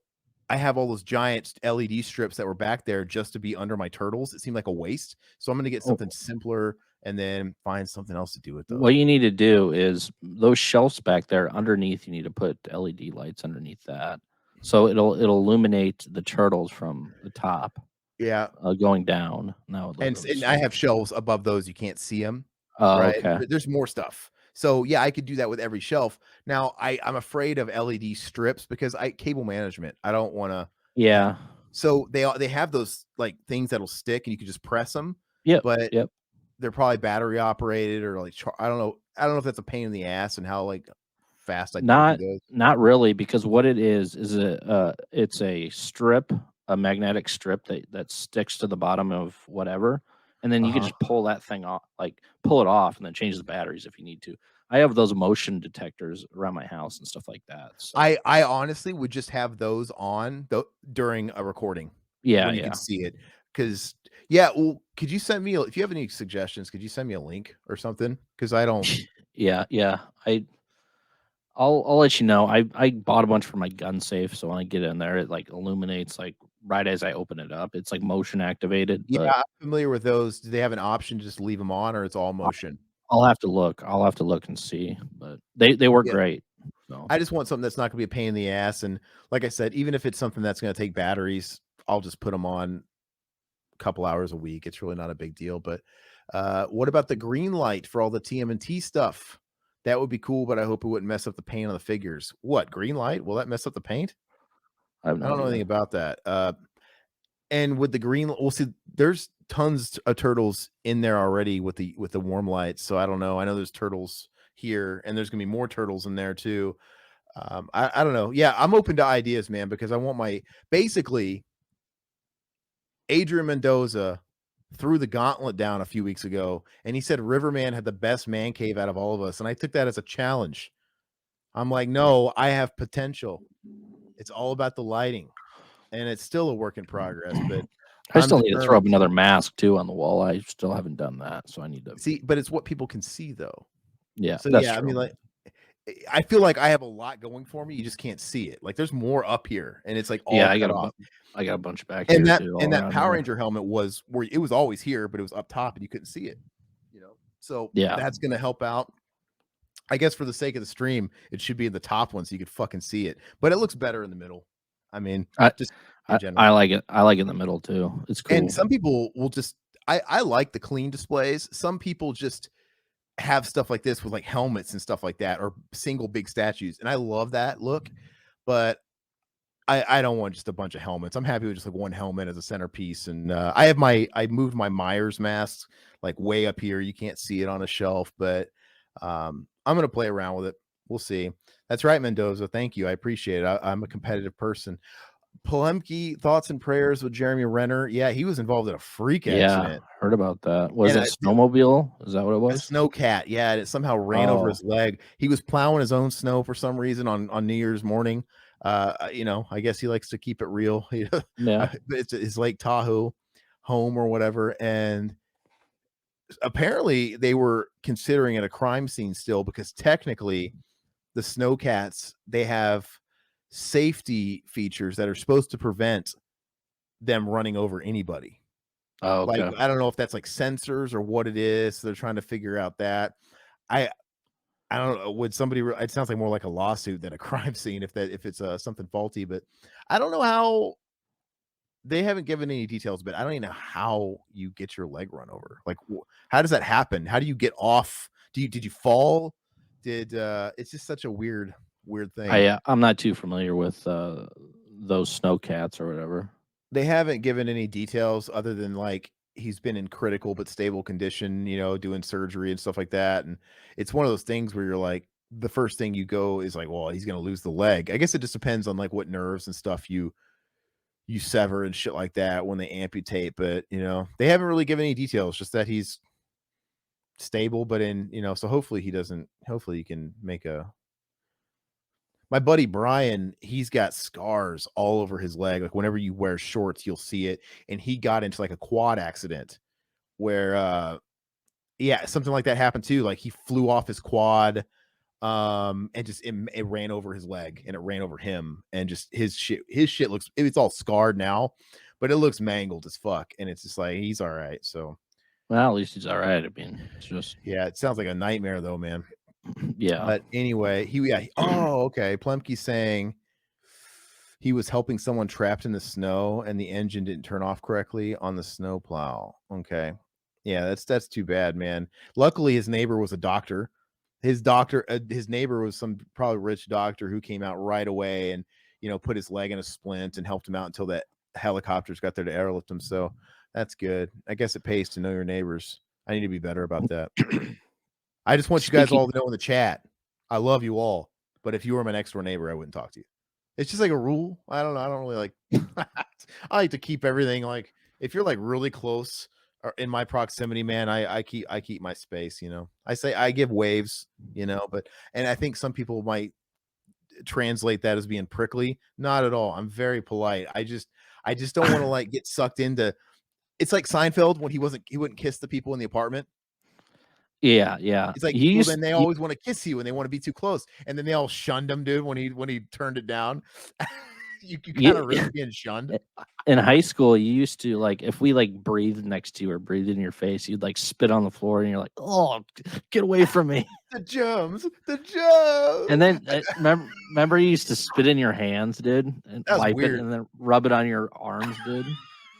I have all those giant LED strips that were back there just to be under my turtles. It seemed like a waste. So I'm going to get Oh, something simpler and then find something else to do with those. what you need to do is those shelves back there underneath, you need to put LED lights underneath that. So it'll illuminate the turtles from the top Yeah. going down. That would look really And I sick. have shelves above those. You can't see them. Oh, Right. okay. There's more stuff. So yeah, I could do that with every shelf. Now I'm afraid of LED strips because cable management. I don't want to. Yeah. So they have those like things that'll stick and you can just press them, Yep. but Yep. they're probably battery operated or like I don't know. I don't know if that's a pain in the ass and how like fast I need to do Not those. not really, because what it is it's a strip, a magnetic strip that sticks to the bottom of whatever, and then you can Uh-huh. just pull that thing off, like pull it off, and then change the batteries if you need to. I have those motion detectors around my house and stuff like that. So I honestly would just have those on during a recording yeah, when you can yeah, see it. Because yeah, well, could you send me if you have any suggestions? Could you send me a link or something? Because I don't. yeah, yeah. I'll let you know. I bought a bunch for my gun safe, so when I get in there, it like illuminates like right as I open it up. It's like motion activated, Yeah, but I'm familiar with those. Do they have an option to just leave them on, or it's all motion? I'll have to look. I'll have to look and see, but they work Yeah, great. So I just want something that's not gonna be a pain in the ass. And like I said, even if it's something that's gonna take batteries, I'll just put them on a couple hours a week. It's really not a big deal. But what about the green light for all the TMNT stuff? That would be cool, but I hope it wouldn't mess up the paint on the figures. What green light? Will that mess up the paint? I have I no don't know anything idea. about that. And with the green, we'll see. There's tons of turtles in there already with the warm lights. So I don't know. I know there's turtles here, and there's gonna be more turtles in there too. I don't know. Yeah, I'm open to ideas, man, because I want my basically Adrian Mendoza threw the gauntlet down a few weeks ago, and he said Riverman had the best man cave out of all of us, and I took that as a challenge. I'm like, no, I have potential. It's all about the lighting, and it's still a work in progress, but I I'm still need to throw up determined. another mask too on the wall. I still haven't done that, so I need to. See, but it's what people can see though. Yeah, So that's yeah, I mean, true. like, I feel like I have a lot going for me. You just can't see it. Like, there's more up here, and it's like Yeah, all cut off. I got a bunch back And here that too, and all that around Power here. Ranger helmet was where it was always here, but it was up top, and you couldn't see it. You know, so Yeah, that's gonna help out. I guess for the sake of the stream, it should be in the top one so you could fucking see it. But it looks better in the middle. I mean, I just in general. I like it. I like it in the middle too. It's And cool. some people will just. I like the clean displays. Some people just have stuff like this with like helmets and stuff like that, or single big statues, and I love that look. But I don't want just a bunch of helmets. I'm happy with just like one helmet as a centerpiece. And I moved my Myers mask like way up here. You can't see it on a shelf, but I'm gonna play around with it. We'll see. That's right, Mendoza. Thank you. I appreciate it. I'm a competitive person. Polemki, thoughts and prayers with Jeremy Renner. Yeah, he was involved in a freak Yeah, accident. heard about that. Was And it snowmobile? Is that what it a was? snow cat, yeah, and it somehow ran over Oh, his leg. He was plowing his own snow for some reason on New Year's morning. I guess he likes to keep it real. yeah. It's his Lake Tahoe home or whatever, and apparently they were considering it a crime scene still because technically the snowcats they have safety features that are supposed to prevent them running over anybody. Oh, Like, okay. I don't know if that's like sensors or what it is. So they're trying to figure out that. I I don't know. Would somebody? It sounds like more like a lawsuit than a crime scene if it's something faulty. But I don't know how they haven't given any details. But I don't even know how you get your leg run over. Like, how does that happen? How do you get off? Did you fall? It's just such a weird thing. I'm not too familiar with those snowcats or whatever. They haven't given any details other than like he's been in critical but stable condition, doing surgery and stuff like that. And it's one of those things where you're like, the first thing you go is like, well, he's gonna lose the leg. I guess it just depends on like what nerves and stuff you sever and shit like that when they amputate. But they haven't really given any details, just that he's stable, but so hopefully hopefully he can make a my buddy Brian, he's got scars all over his leg. Like whenever you wear shorts, you'll see it. And he got into like a quad accident where yeah, something like that happened too. Like he flew off his quad and just it ran over his leg and it ran over him and just his shit looks it's all scarred now, but it looks mangled as fuck. And it's just like he's all right. So Well, at least he's all right. I mean, it's just yeah, it sounds like a nightmare though, man. yeah. But anyway, oh, okay. Plumke's saying he was helping someone trapped in the snow and the engine didn't turn off correctly on the snow plow. Okay. Yeah, that's too bad, man. Luckily his neighbor was a doctor. His neighbor was some probably rich doctor who came out right away and put his leg in a splint and helped him out until that helicopters got there to airlift him. So that's good. I guess it pays to know your neighbors. I need to be better about that. I just want you guys all to know in the chat, I love you all, but if you were my next door neighbor, I wouldn't talk to you. It's just like a rule. I don't know. I don't really like. I like to keep everything like if you're like really close or in my proximity, man. I keep my space. I say I give waves. But I think some people might translate that as being prickly. Not at all. I'm very polite. I just don't want to like get sucked into. It's like Seinfeld when he wouldn't kiss the people in the apartment. Yeah. It's like, well, then they always want to kiss you and they want to be too close. And then they all shunned him, dude, when he turned it down. you kind of risk being shunned. In high school, you used to like if we like breathed next to you or breathed in your face, you'd like spit on the floor and you're like, oh, get away from me. The germs. And then remember you used to spit in your hands, dude, and wipe weird. it and then rub it on your arms, dude.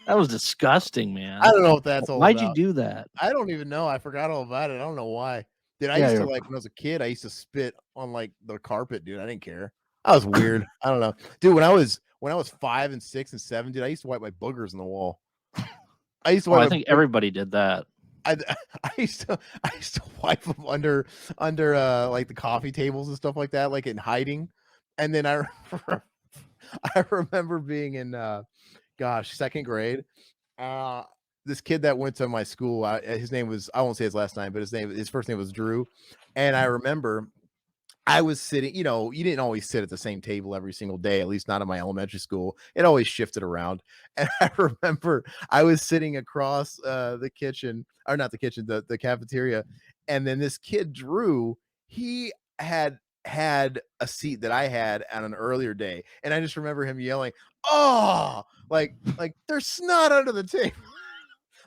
That was disgusting, man. I don't know what that's all Why'd about. you do that? I don't even know. I forgot all about it. I don't know why. Dude, I used to like when I was a kid, I used to spit on like the carpet, dude. I didn't care. I was weird. I don't know. Dude, when I was 5 and 6 and 7, dude, I used to wipe my boogers on the wall. I think everybody did that. I used to wipe them under like the coffee tables and stuff like that, like in hiding. And then I remember being in second grade. This kid that went to my school, his name was, I won't say his last name, but his first name was Drew. And I remember I was sitting, you didn't always sit at the same table every single day, at least not in my elementary school. It always shifted around. And I remember I was sitting across the kitchen, or not the kitchen, the cafeteria. And then this kid, Drew, he had a seat that I had on an earlier day. And I just remember him yelling, oh, like there's snot under the table.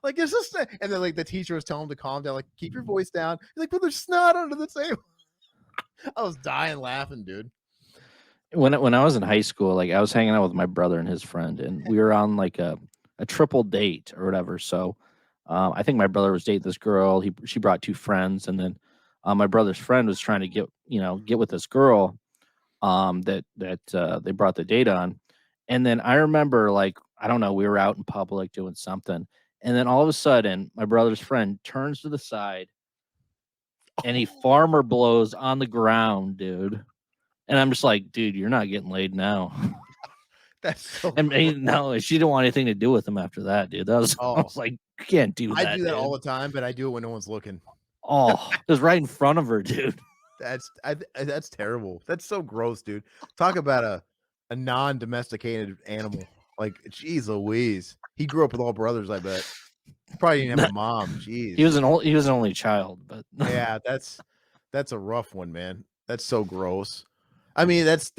Like it's just, and then like the teacher was telling him to calm down, like keep your voice down. He's like, but there's snot under the table. I was dying laughing, dude. When I was in high school, like I was hanging out with my brother and his friend, and we were on like a triple date or whatever. So I think my brother was dating this girl. She brought 2 friends, and then my brother's friend was trying to get with this girl that they brought the date on. And then I remember, like, I don't know, we were out in public doing something, and then all of a sudden, my brother's friend turns to the side, and he farmer blows on the ground, dude. And I'm just like, dude, you're not getting laid now. That's so and no, she didn't want anything to do with him after that, dude. I was like, you can't do that. I do that dude. all the time, but I do it when no one's looking. Oh, it was right in front of her, dude. That's terrible. That's so gross, dude. Talk about a non-domesticated animal. Like, geez Louise. He grew up with all brothers, I bet. Probably didn't have a mom. Jeez. He was an only child, but yeah, that's a rough one, man. That's so gross. I mean, that's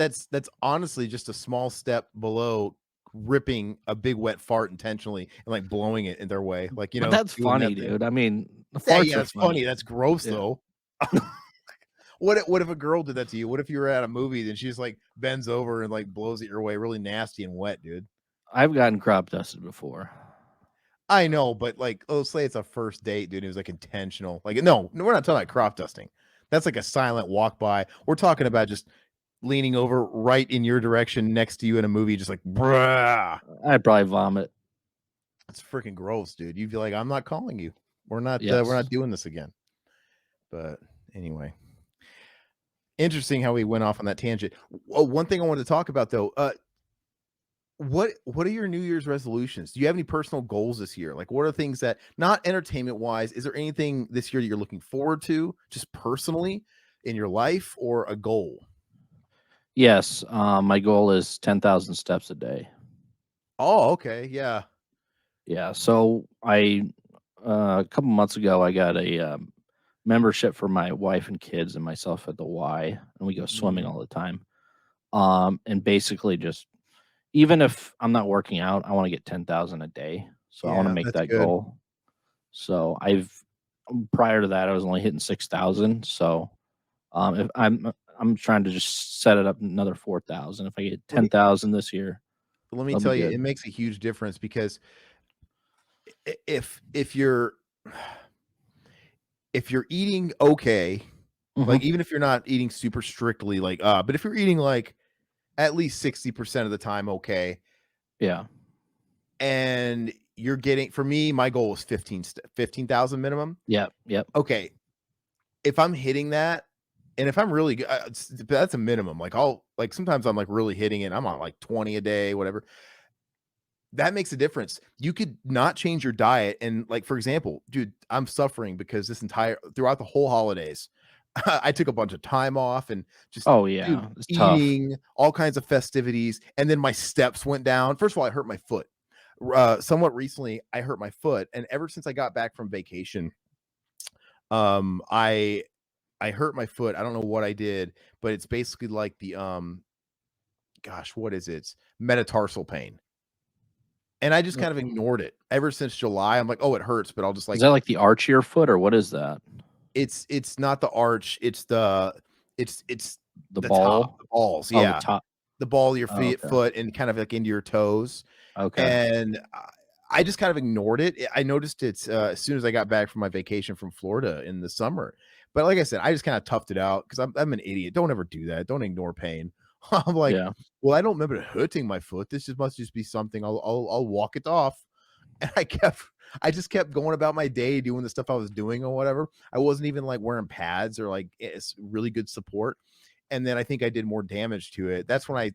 honestly just a small step below ripping a big wet fart intentionally and like blowing it in their way, like But that's doing funny, that thing. dude. I mean, the Yeah, farts yeah, are that's funny. funny. That's gross Yeah. though. What if a girl did that to you? What if you were at a movie and she just like bends over and like blows it your way, really nasty and wet, dude? I've gotten crop dusted before. I know, but like, let's say it's a first date, dude. It was like intentional. Like, no, we're not talking about crop dusting. That's like a silent walk by. We're talking about just leaning over right in your direction next to you in a movie, just like, bruh. I'd probably vomit. It's freaking gross, dude. You'd be like, I'm not calling you. We're Yes. not doing this again. But anyway, interesting how we went off on that tangent. One thing I wanted to talk about though, what are your New Year's resolutions? Do you have any personal goals this year? Like, what are things that, not entertainment wise, is there anything this year that you're looking forward to, just personally in your life, or a goal? Yes. My goal is 10,000 steps a day. Oh, okay, yeah. Yeah. So a couple months ago, I got a membership for my wife and kids and myself at the Y, and we go swimming Mhm. all the time. And basically just, even if I'm not working out, I want to get 10,000 a day. So I want to Yeah, make that's that good. goal. So prior to that, I was only hitting 6,000. So if I'm trying to just set it up another 4,000. If I get Let me 10,000 this year, let me that'll be tell you, it good. makes a huge difference because if you're if you're eating okay, like Hmm. even if you're not eating super strictly, like but if you're eating like at least 60% of the time okay, Yeah. and you're getting, for me, my goal was 15,000 minimum. Yep. Yep. Okay, if I'm hitting that, and if I'm really good, that's a minimum. Like I'll like sometimes I'm like really hitting it. I'm on like 20 a day, whatever. That makes a difference. You could not change your diet, and like for example, dude, I'm suffering because this entire throughout the whole holidays, I took a bunch of time off and just, Oh dude, yeah, it's tough. eating all kinds of festivities, and then my steps went down. First of all, I hurt my foot. Somewhat recently, I hurt my foot, and ever since I got back from vacation, um, I I hurt my foot. I don't know what I did, but it's basically like the gosh, what is it? It's metatarsal pain. And I just kind of ignored it ever since July. I'm like, oh, it hurts, but I'll just Is like, that like the arch of your foot, or what is that? it's not the arch, it's the it's The the top, ball? the balls, Oh, the yeah. top. The ball of your Oh, feet, okay. foot, and kind of like into your toes. Okay. And I just kind of ignored it. I noticed it as soon as I got back from my vacation from Florida in the summer. But like I said, I just kind of toughed it out because I'm an idiot. Don't ever do that. Don't ignore pain. I'm like, Yeah. well, I don't remember hurting my foot. This just must just be something. I'll walk it off. And I just kept going about my day doing the stuff I was doing or whatever. I wasn't even like wearing pads or like it's really good support. And then I think I did more damage to it. That's when I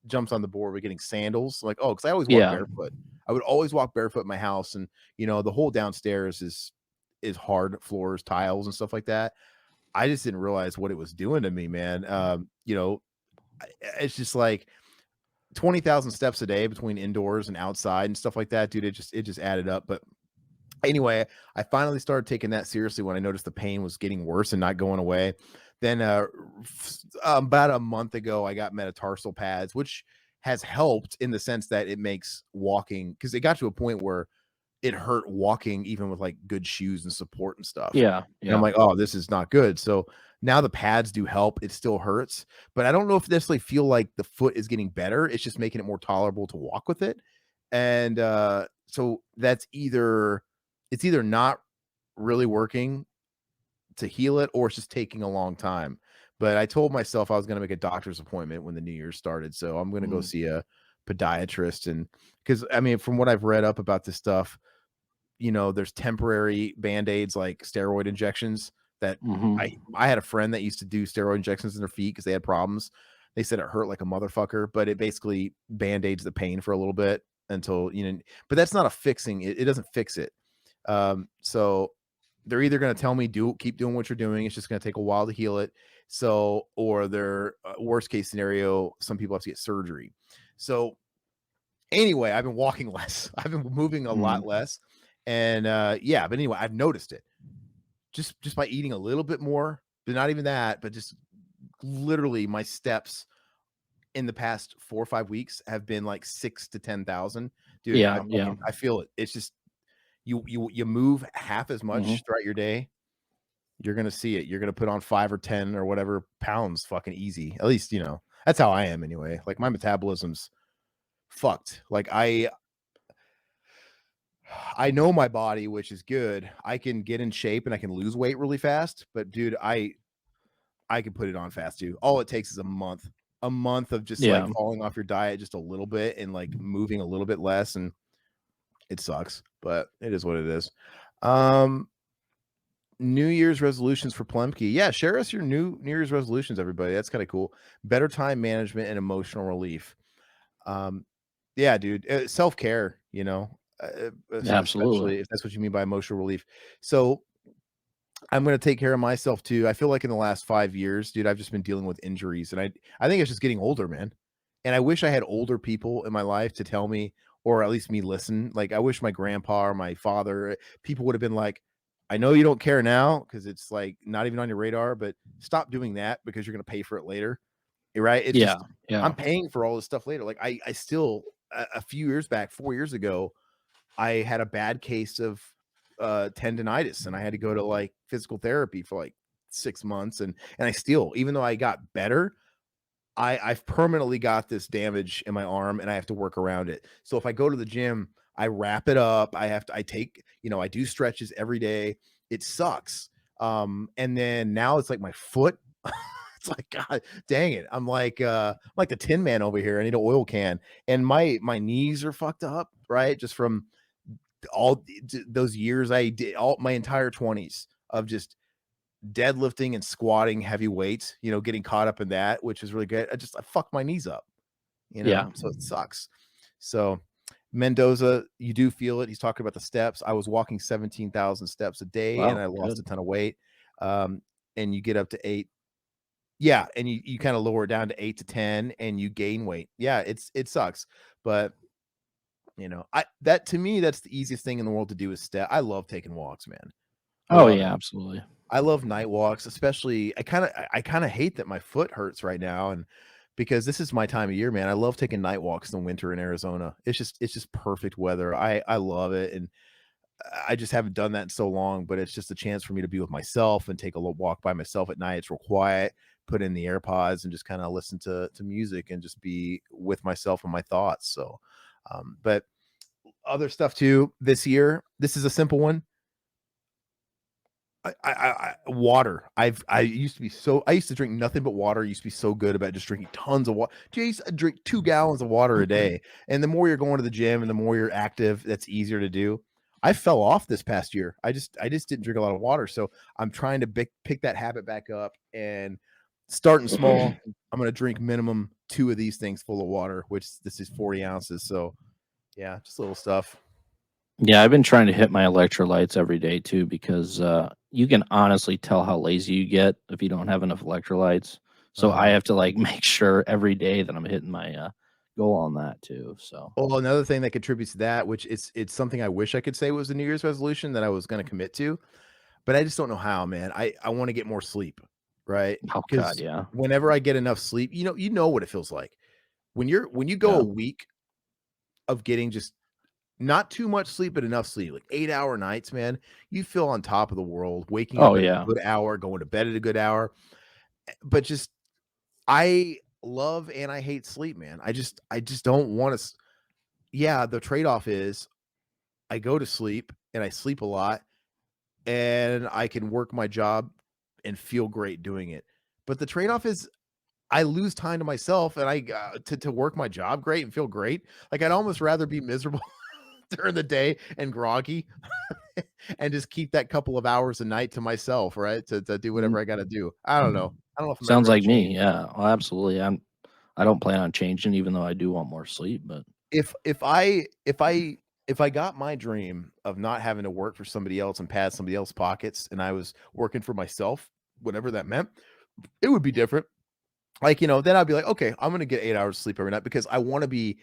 jumped on the board with getting sandals. Like, oh, because I always walk Yeah. barefoot. I would always walk barefoot in my house, and the whole downstairs is hard floors, tiles, and stuff like that. I just didn't realize what it was doing to me, man. It's just like 20,000 steps a day between indoors and outside and stuff like that, dude. It just added up. But anyway, I finally started taking that seriously when I noticed the pain was getting worse and not going away. Then about a month ago, I got metatarsal pads, which has helped in the sense that it makes walking, because it got to a point where it hurt walking even with like good shoes and support and stuff. Yeah. And I'm Yeah. like, oh, this is not good. So now the pads do help. It still hurts, but I don't know if necessarily feel like the foot is getting better. It's just making it more tolerable to walk with it. And so that's either not really working to heal it, or it's just taking a long time. But I told myself I was going to make a doctor's appointment when the new year started. So I'm going to go Mm. see a podiatrist. And because I mean, from what I've read up about this stuff, there's temporary band-aids like steroid injections that Mhm. I had a friend that used to do steroid injections in their feet because they had problems. They said it hurt like a motherfucker, but it basically band-aids the pain for a little bit until, but that's not a fixing. It doesn't fix it. So they're either going to tell me keep doing what you're doing. It's just going to take a while to heal it. So, or they're worst case scenario, some people have to get surgery. So anyway, I've been walking less. I've been moving a lot Mm. less. And yeah, but anyway, I've noticed it just by eating a little bit more, but not even that, but just literally my steps in the past 4 or 5 weeks have been like 6 to 10,000. Dude, Yeah, yeah. I feel it. It's just you move half as Mhm. much throughout your day, you're gonna see it. You're gonna put on 5 or 10 or whatever pounds fucking easy. At least, that's how I am anyway. Like my metabolism's fucked. Like I know my body, which is good. I can get in shape and I can lose weight really fast, but dude, I can put it on fast too. All it takes is a month. A month of just like Yeah. falling off your diet just a little bit and like moving a little bit less, and it sucks, but it is what it is. New Year's resolutions for Plemke. Yeah, share us your New Year's resolutions, everybody. That's kind of cool. Better time management and emotional relief. Um, yeah, dude, self care. Absolutely. Especially if that's what you mean by emotional relief. So I'm gonna take care of myself too. I feel like in the last 5 years, dude, I've just been dealing with injuries, and I think it's just getting older, man. And I wish I had older people in my life to tell me, or at least me listen. Like I wish my grandpa or my father, people would have been like, I know you don't care now because it's like not even on your radar, but stop doing that because you're gonna pay for it later. Right? It's Yeah, just yeah. I'm paying for all this stuff later. Like I still a few years back, 4 years ago, I had a bad case of tendonitis, and I had to go to like physical therapy for like 6 months, and I still, even though I got better, I've permanently got this damage in my arm, and I have to work around it. So if I go to the gym, I wrap it up. I take, I do stretches every day. It sucks. And then now it's like my foot. It's like, God dang it. I'm like the Tin Man over here. I need an oil can. And my knees are fucked up, right? Just from all those years I did, all my entire 20s of just deadlifting and squatting heavy weights, getting caught up in that, which is really good. I fucked my knees up, Yeah. so it sucks. So Mendoza, you do feel it. He's talking about the steps. I was walking 17,000 steps a day and Wow, I lost good. a ton of weight. And you get up to 8. Yeah. And you kind of lower it down to 8 to 10 and you gain weight. Yeah. It sucks. But that to me, that's the easiest thing in the world to do is step. I love taking walks, man. I Oh, love it. yeah, absolutely. I love night walks, especially I kind of hate that my foot hurts right now, and because this is my time of year, man. I love taking night walks in the winter in Arizona. It's just perfect weather. I love it, and I just haven't done that in so long, but it's just a chance for me to be with myself and take a little walk by myself at night. It's real quiet, put in the AirPods and just kind of listen to music and just be with myself and my thoughts. So, but other stuff too this year. This is a simple one. Water. I used to drink nothing but water. I used to be so good about just drinking tons of water. Jeez, I drink 2 gallons of water a day. And the more you're going to the gym and the more you're active, that's easier to do. I fell off this past year. I just didn't drink a lot of water. So I'm trying to pick that habit back up and starting small. I'm gonna drink minimum 2 of these things full of water, which this is 40 ounces. So yeah, just little stuff. Yeah, I've been trying to hit my electrolytes every day too because you can honestly tell how lazy you get if you don't have enough electrolytes. So I Uh-huh. have to like make sure every day that I'm hitting my goal on that too. So Well, another thing that contributes to that, which it's something I wish I could say was a New Year's resolution that I was gonna commit to, but I just don't know how, man. I wanna get more sleep, right? oh god, Because yeah, whenever I get enough sleep, you know what it feels like. When you go a yeah, week of getting just not too much sleep, but enough sleep, like 8-hour nights, man, you feel on top of the world, waking oh up at a yeah, good hour, going to bed at a good hour, but just I love and I hate sleep, man. I just don't wanna yeah, the trade-off is I go to sleep and I sleep a lot and I can work my job and feel great doing it. But the trade-off is I lose time to myself and I to work my job great and feel great. Like I'd almost rather be miserable during the day and groggy and just keep that couple of hours a night to myself, right? To do mhm. whatever I got to do. I don't know. I don't know if I'm ever Sounds going to like me. change. Yeah, well, absolutely. I don't plan on changing, even though I do want more sleep. But If I got my dream of not having to work for somebody else and pad somebody else's pockets and I was working for myself, whatever that meant, it would be different. Like, then I'd be like, okay, I'm gonna get 8 hours of sleep every night because I want to be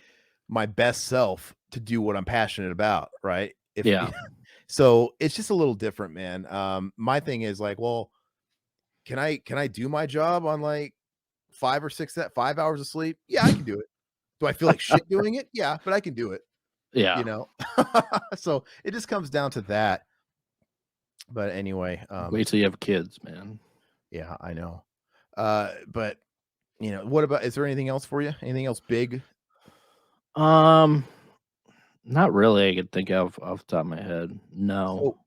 my best self to do what I'm passionate about, right? If yeah, so, it's just a little different, man. My thing is like, well, can I do my job on like 5 hours of sleep? Yeah, I can do it. Do I feel like shit doing it? Yeah, but I can do it. Yeah. You know, so it just comes down to that. But anyway, Wait till you have kids, man. yeah, I know. But what about? Is there anything else for you? Anything else big? Not really. I could think of off the top of my head. No. So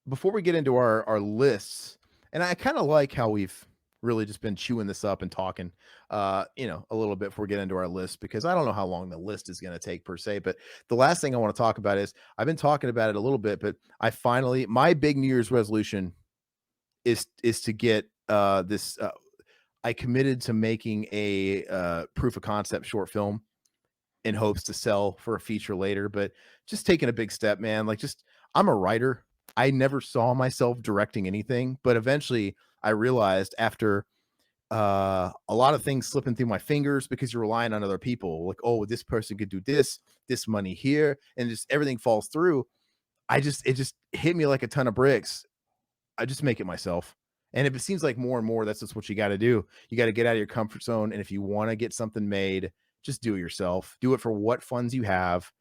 before we get into our lists, and I kind of like how we've really just been chewing this up and talking, a little bit before we get into our list, because I don't know how long the list is going to take per se. But the last thing I want to talk about is I've been talking about it a little bit, but my big New Year's resolution is to get this. I committed to making a proof of concept short film in hopes to sell for a feature later, but just taking a big step, man. Like, I'm a writer. I never saw myself directing anything, but eventually I realized after a lot of things slipping through my fingers, because you're relying on other people, like, oh, this person could do this money here, and just everything falls through. It just hit me like a ton of bricks. I just make it myself. And if it seems like more and more, that's just what you got to do. You got to get out of your comfort zone. And if you want to get something made, just do it yourself. Do it for what funds you have.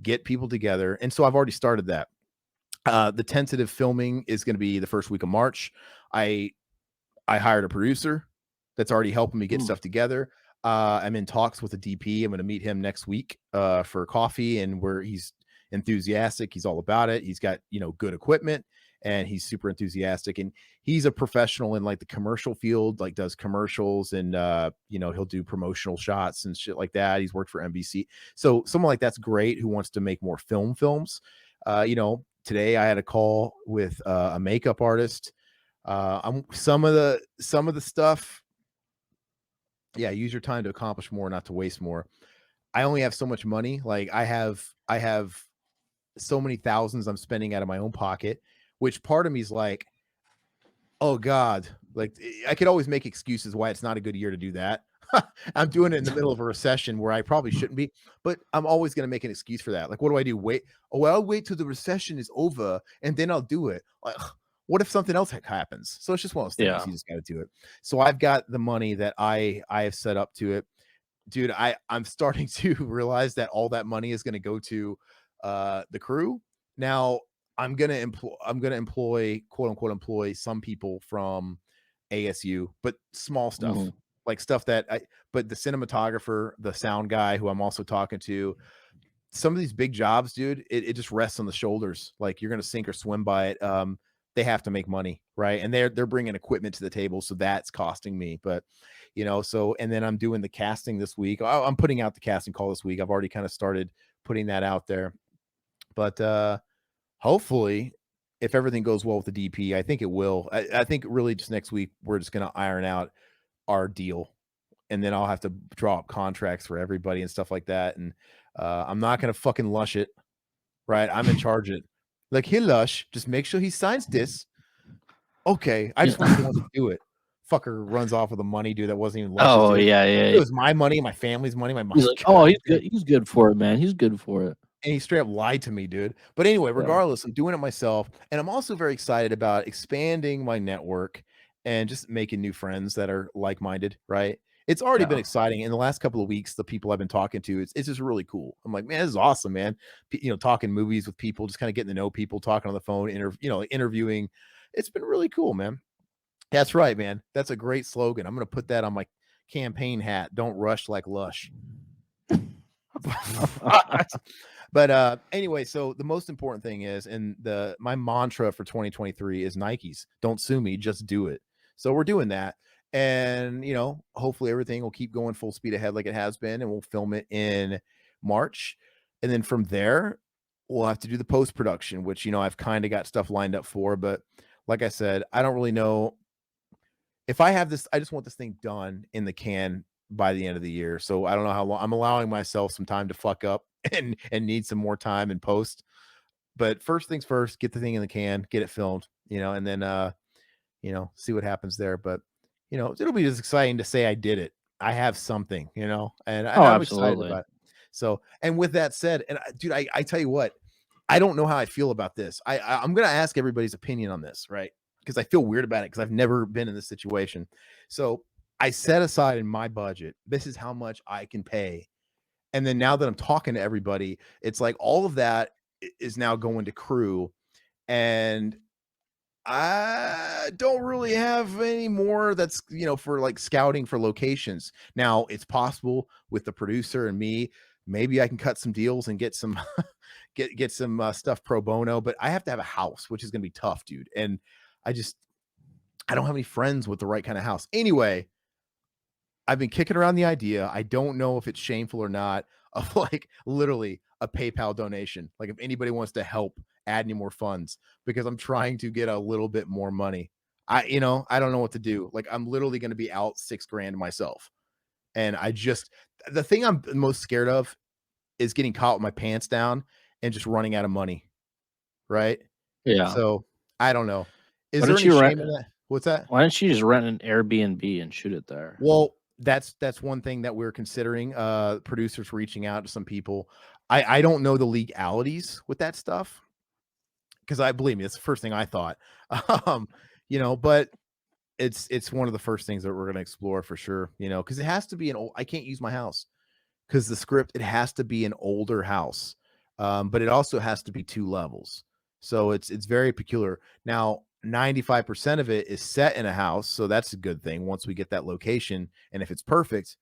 Get people together. And so I've already started that. The tentative filming is going to be the first week of March. I hired a producer that's already helping me get stuff together. I'm in talks with a DP. I'm going to meet him next week for coffee, and he's enthusiastic. He's all about it. He's got, good equipment, and he's super enthusiastic, and he's a professional in like the commercial field, like does commercials, and he'll do promotional shots and shit like that. He's worked for NBC. So someone like that's great who wants to make more films. Today I had a call with a makeup artist. Some of the stuff. Yeah, use your time to accomplish more, not to waste more. I only have so much money. Like I have so many thousands I'm spending out of my own pocket, which part of me is like, oh God, like I could always make excuses why it's not a good year to do that. I'm doing it in the middle of a recession where I probably shouldn't be, but I'm always going to make an excuse for that. Like, what do I do? I'll wait till the recession is over and then I'll do it. Like, what if something else happens? So it's just one of those things. Yeah. You just got to do it. So I've got the money that I have set up to it. Dude, I'm starting to realize that all that money is going to go to the crew. Now I'm going to employ, quote unquote, employ some people from ASU, but small stuff. Mm-hmm. Like stuff but the cinematographer, the sound guy who I'm also talking to, some of these big jobs, dude, it just rests on the shoulders. Like you're going to sink or swim by it. They have to make money, right? And they're bringing equipment to the table, so that's costing me. But and then I'm doing the casting this week. I'm putting out the casting call this week. I've already kind of started putting that out there. But hopefully, if everything goes well with the DP, I think it will. I think really just next week we're just going to iron out our deal, and then I'll have to draw up contracts for everybody and stuff like that. And I'm not going to fucking lush it, right? I'm in charge of it. Like, here, Lush, just make sure he signs this. Okay, I just want to do it. Fucker runs off with the money, dude. That wasn't even Lush's. Oh, yeah. It was my money, my family's money, my He's like, oh, he's good. He's good for it, man. He's good for it. And he straight up lied to me, dude. But anyway, regardless, I'm doing it myself. And I'm also very excited about expanding my network and just making new friends that are like-minded, right? It's already been exciting. In the last couple of weeks, the people I've been talking to, it's just really cool. I'm like, man, this is awesome, man. Talking movies with people, just kind of getting to know people, talking on the phone, interviewing. It's been really cool, man. That's right, man. That's a great slogan. I'm going to put that on my campaign hat. Don't rush like Lush. But anyway, so the most important thing is, and my mantra for 2023 is Nikes. Don't sue me, just do it. So we're doing that. And, hopefully everything will keep going full speed ahead like it has been, and we'll film it in March. And then from there, we'll have to do the post-production, which, I've kind of got stuff lined up for. But like I said, I don't really know if I have this. I just want this thing done in the can by the end of the year. So I don't know how long. I'm allowing myself some time to fuck up and need some more time in post. But first things first, get the thing in the can, get it filmed, and then see what happens there. But it'll be just exciting to say I did it. I have something, and I'm excited about it. So, and with that said, and dude, I tell you what, I don't know how I feel about this. I'm gonna ask everybody's opinion on this, right? Because I feel weird about it because I've never been in this situation. So I set aside in my budget, this is how much I can pay. And then now that I'm talking to everybody, it's like all of that is now going to crew. And I don't really have any more that's, for like scouting for locations. Now, it's possible with the producer and me, maybe I can cut some deals and get some get some stuff pro bono, but I have to have a house, which is going to be tough, dude. And I just I don't have any friends with the right kind of house. Anyway, I've been kicking around the idea. I don't know if it's shameful or not of like literally a PayPal donation. Like if anybody wants to help add any more funds because I'm trying to get a little bit more money. I don't know what to do. Like I'm literally going to be out 6 grand myself. And the thing I'm most scared of is getting caught with my pants down and just running out of money. Right. Yeah. So I don't know. Is Why there don't any you rent? shame in that? What's that? Why don't you just rent an Airbnb and shoot it there? Well, that's one thing that we're considering. Producers reaching out to some people. I don't know the legalities with that stuff because I believe me, it's the first thing I thought. Um, but it's one of the first things that we're gonna explore for sure. Because it has to be I can't use my house because the script, it has to be an older house. But it also has to be 2 levels. So it's very peculiar. Now, 95% of it is set in a house, so that's a good thing once we get that location, and if it's perfect,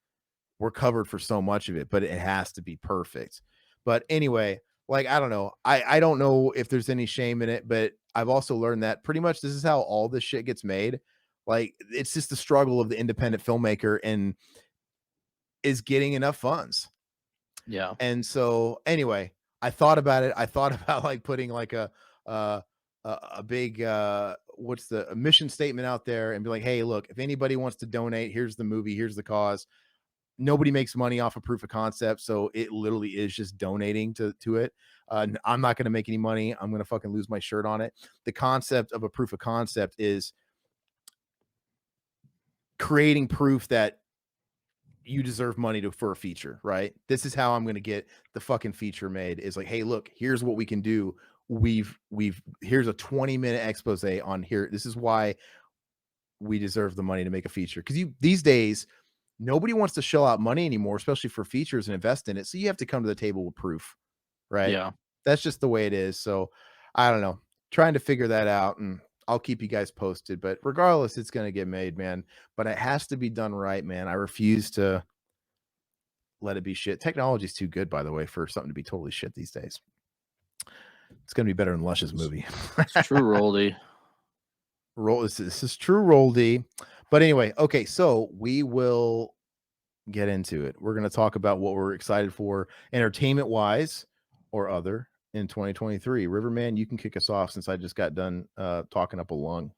we're covered for so much of it, but it has to be perfect. But anyway, like, I don't know. I don't know if there's any shame in it, but I've also learned that pretty much this is how all this shit gets made. Like, it's just the struggle of the independent filmmaker and is getting enough funds. Yeah. And so anyway, I thought about it. I thought about like putting like uh a big what's a mission statement out there and be like, hey, look, if anybody wants to donate, here's the movie, here's the cause. Nobody makes money off of proof of concept, so it literally is just donating to it. I'm not going to make any money. I'm going to fucking lose my shirt on it. The concept of a proof of concept is creating proof that you deserve money for a feature, right? This is how I'm going to get the fucking feature made is like, hey, look, here's what we can do. Here's a 20-minute expose on here. This is why we deserve the money to make a feature. Because these days, nobody wants to shell out money anymore, especially for features and invest in it. So you have to come to the table with proof, right? Yeah. That's just the way it is. So I don't know. Trying to figure that out, and I'll keep you guys posted. But regardless, it's going to get made, man. But it has to be done right, man. I refuse to let it be shit. Technology's too good, by the way, for something to be totally shit these days. It's going to be better than Lush's movie. It's true, Roldy. This is true, Roldy. But anyway, okay, so we will get into it. We're going to talk about what we're excited for entertainment wise or other in 2023. Riverman, you can kick us off since I just got done talking up a lung.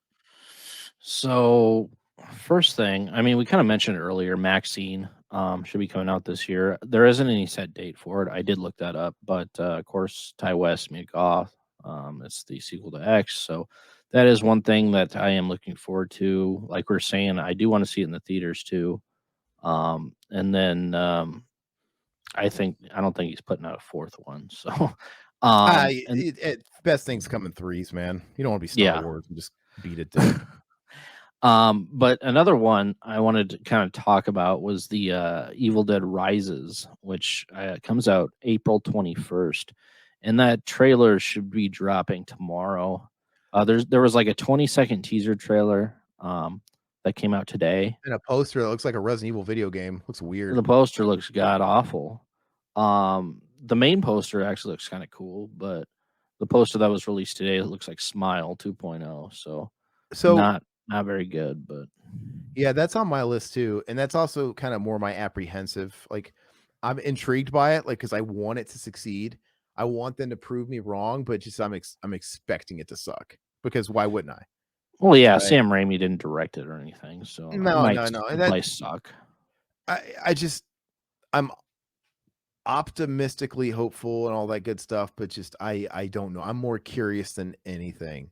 So, first thing, I mean, we kind of mentioned it earlier. Maxine should be coming out this year. There isn't any set date for it. I did look that up, but of course, Ty West, Mia Goth. It's the sequel to X, so that is one thing that I am looking forward to. Like we're saying, I do want to see it in the theaters too. And then I don't think he's putting out a fourth one. So, best things come in threes, man. You don't want to be Star Wars and just beat it dead. But another one I wanted to kind of talk about was the Evil Dead Rises, which comes out April 21st, and that trailer should be dropping tomorrow. There was like a 20-second teaser trailer that came out today, and a poster that looks like a Resident Evil video game. Looks weird. The poster looks god awful. The main poster actually looks kind of cool, but the poster that was released today looks like Smile 2.0. So not very good, but yeah, that's on my list too. And that's also kind of more my apprehensive. Like I'm intrigued by it, like because I want it to succeed. I want them to prove me wrong, but just I'm expecting it to suck because why wouldn't I? Well, yeah, right. Sam Raimi didn't direct it or anything, so no. It might suck. I'm optimistically hopeful and all that good stuff, but just I don't know. I'm more curious than anything.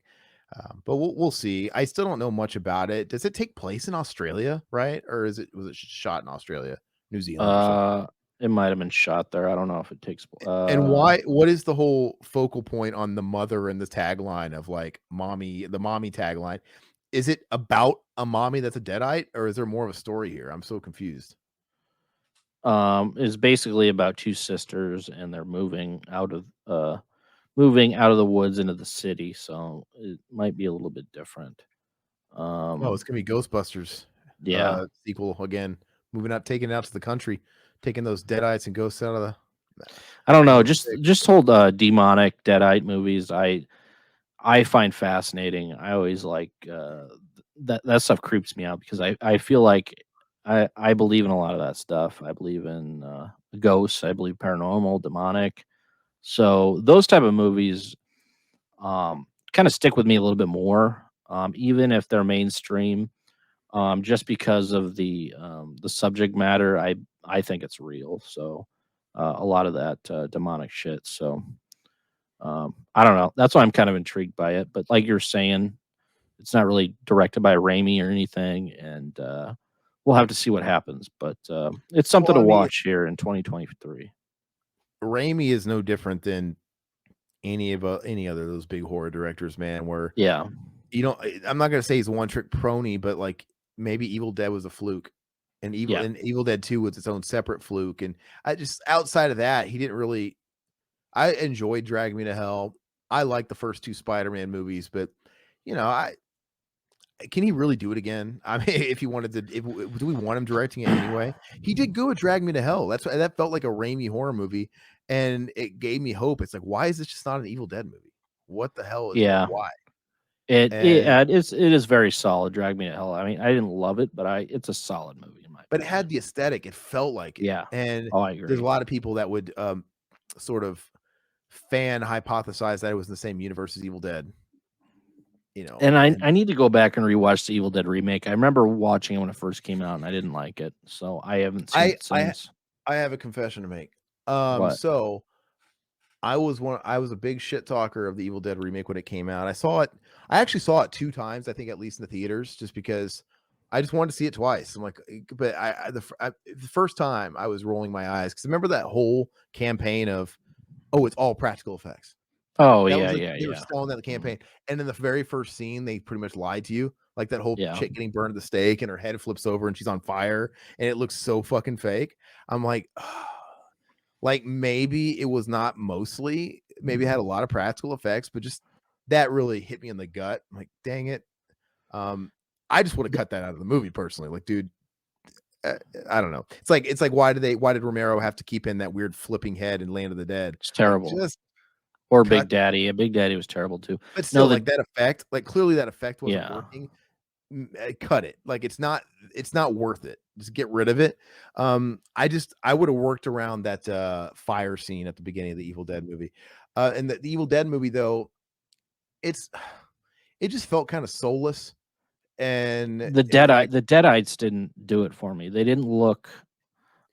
But we'll see. I still don't know much about it. Does it take place in Australia, right? Or was it shot in Australia, New Zealand? It might have been shot there. I don't know if it takes. And why? What is the whole focal point on the mother and the tagline of like the mommy tagline? is it about a mommy that's a deadite, or is there more of a story here? I'm so confused. Is basically about two sisters and they're moving out of the woods into the city, so it might be a little bit different. Oh, it's gonna be Ghostbusters Yeah. sequel again. Moving out, taking it out to the country, taking those deadites and ghosts out of the. I don't know, Sounds just sick. just hold demonic deadite movies. I find fascinating. I always like that stuff creeps me out because I feel like I believe in a lot of that stuff. I believe in ghosts. I believe paranormal, demonic. So those type of movies kind of stick with me a little bit more, even if they're mainstream. Just because of the subject matter, I think it's real. So a lot of that demonic shit. So I don't know. That's why I'm kind of intrigued by it. But like you're saying, it's not really directed by Raimi or anything, and we'll have to see what happens. But it's something Well, to I mean, watch here in 2023. Raimi is no different than any other of those big horror directors, man. Where Yeah, I'm not gonna say he's a one trick pony, but like maybe Evil Dead was a fluke, and yeah, Evil Dead 2 was its own separate fluke. And I just outside of that, he didn't really. I enjoyed Drag Me to Hell. I like the first two Spider-Man movies, but I can he really do it again? I mean, if he wanted to, do we want him directing it anyway? He did good with Drag Me to Hell. That felt like a Raimi horror movie, and it gave me hope. It's like, why is this just not an Evil Dead movie? What the hell is like yeah. why? And It is very solid. Drag Me to Hell. I mean, I didn't love it, but it's a solid movie in my but it opinion. had the aesthetic. It felt like it, Yeah. and Oh, I there's a agree. lot of people that would sort of fan hypothesize that it was in the same universe as Evil Dead. And I And I need to go back and rewatch the Evil Dead remake. I remember watching it when it first came out, and I didn't like it, so I haven't seen I it I since. I have a confession to make. What? So I was a big shit talker of the Evil Dead remake when it came out. I actually saw it 2 times, I think at least in the theaters, just because I just wanted to see it twice. I'm like, but the first time I was rolling my eyes because remember that whole campaign of, oh, it's all practical effects. Oh That yeah, was like yeah, they were yeah. selling that the Mhm. campaign, and in the very first scene, they pretty much lied to you, like that whole Yeah. chick getting burned at the stake and her head flips over and she's on fire and it looks so fucking fake. I'm like, like maybe it was not mostly, maybe it had a lot of practical effects, but just that really hit me in the gut. I'm like, dang it. Um, I just would have Th cut that out of the movie personally. Like, dude, uh, I don't know. It's like why did Romero have to keep in that weird flipping head in Land of the Dead? It's Like, terrible. just Or cut. Big Daddy. Yeah, Big Daddy was terrible too. But No, still, like the that effect, like clearly that effect wasn't yeah. working. Cut it. Like it's not worth it. Just get rid of it. I would have worked around that fire scene at the beginning of the Evil Dead movie. And the Evil Dead movie though, it's it just felt kind of soulless and like The Deadites didn't do it for me. They didn't look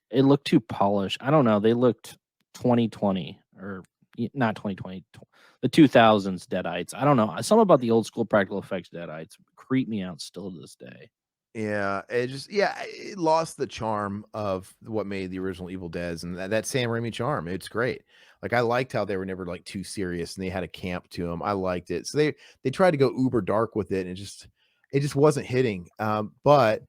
it looked too polished. I don't know, they looked 2020 or not 2020, the 2000s Deadites. I don't know. Something about the old school practical effects Deadites creep me out still to this day. yeah, it lost the charm of what made the original Evil Deads and that Sam Raimi charm. It's great. Like I liked how they were never like too serious and they had a camp to them. I liked it. So they tried to go uber dark with it and it just wasn't hitting. But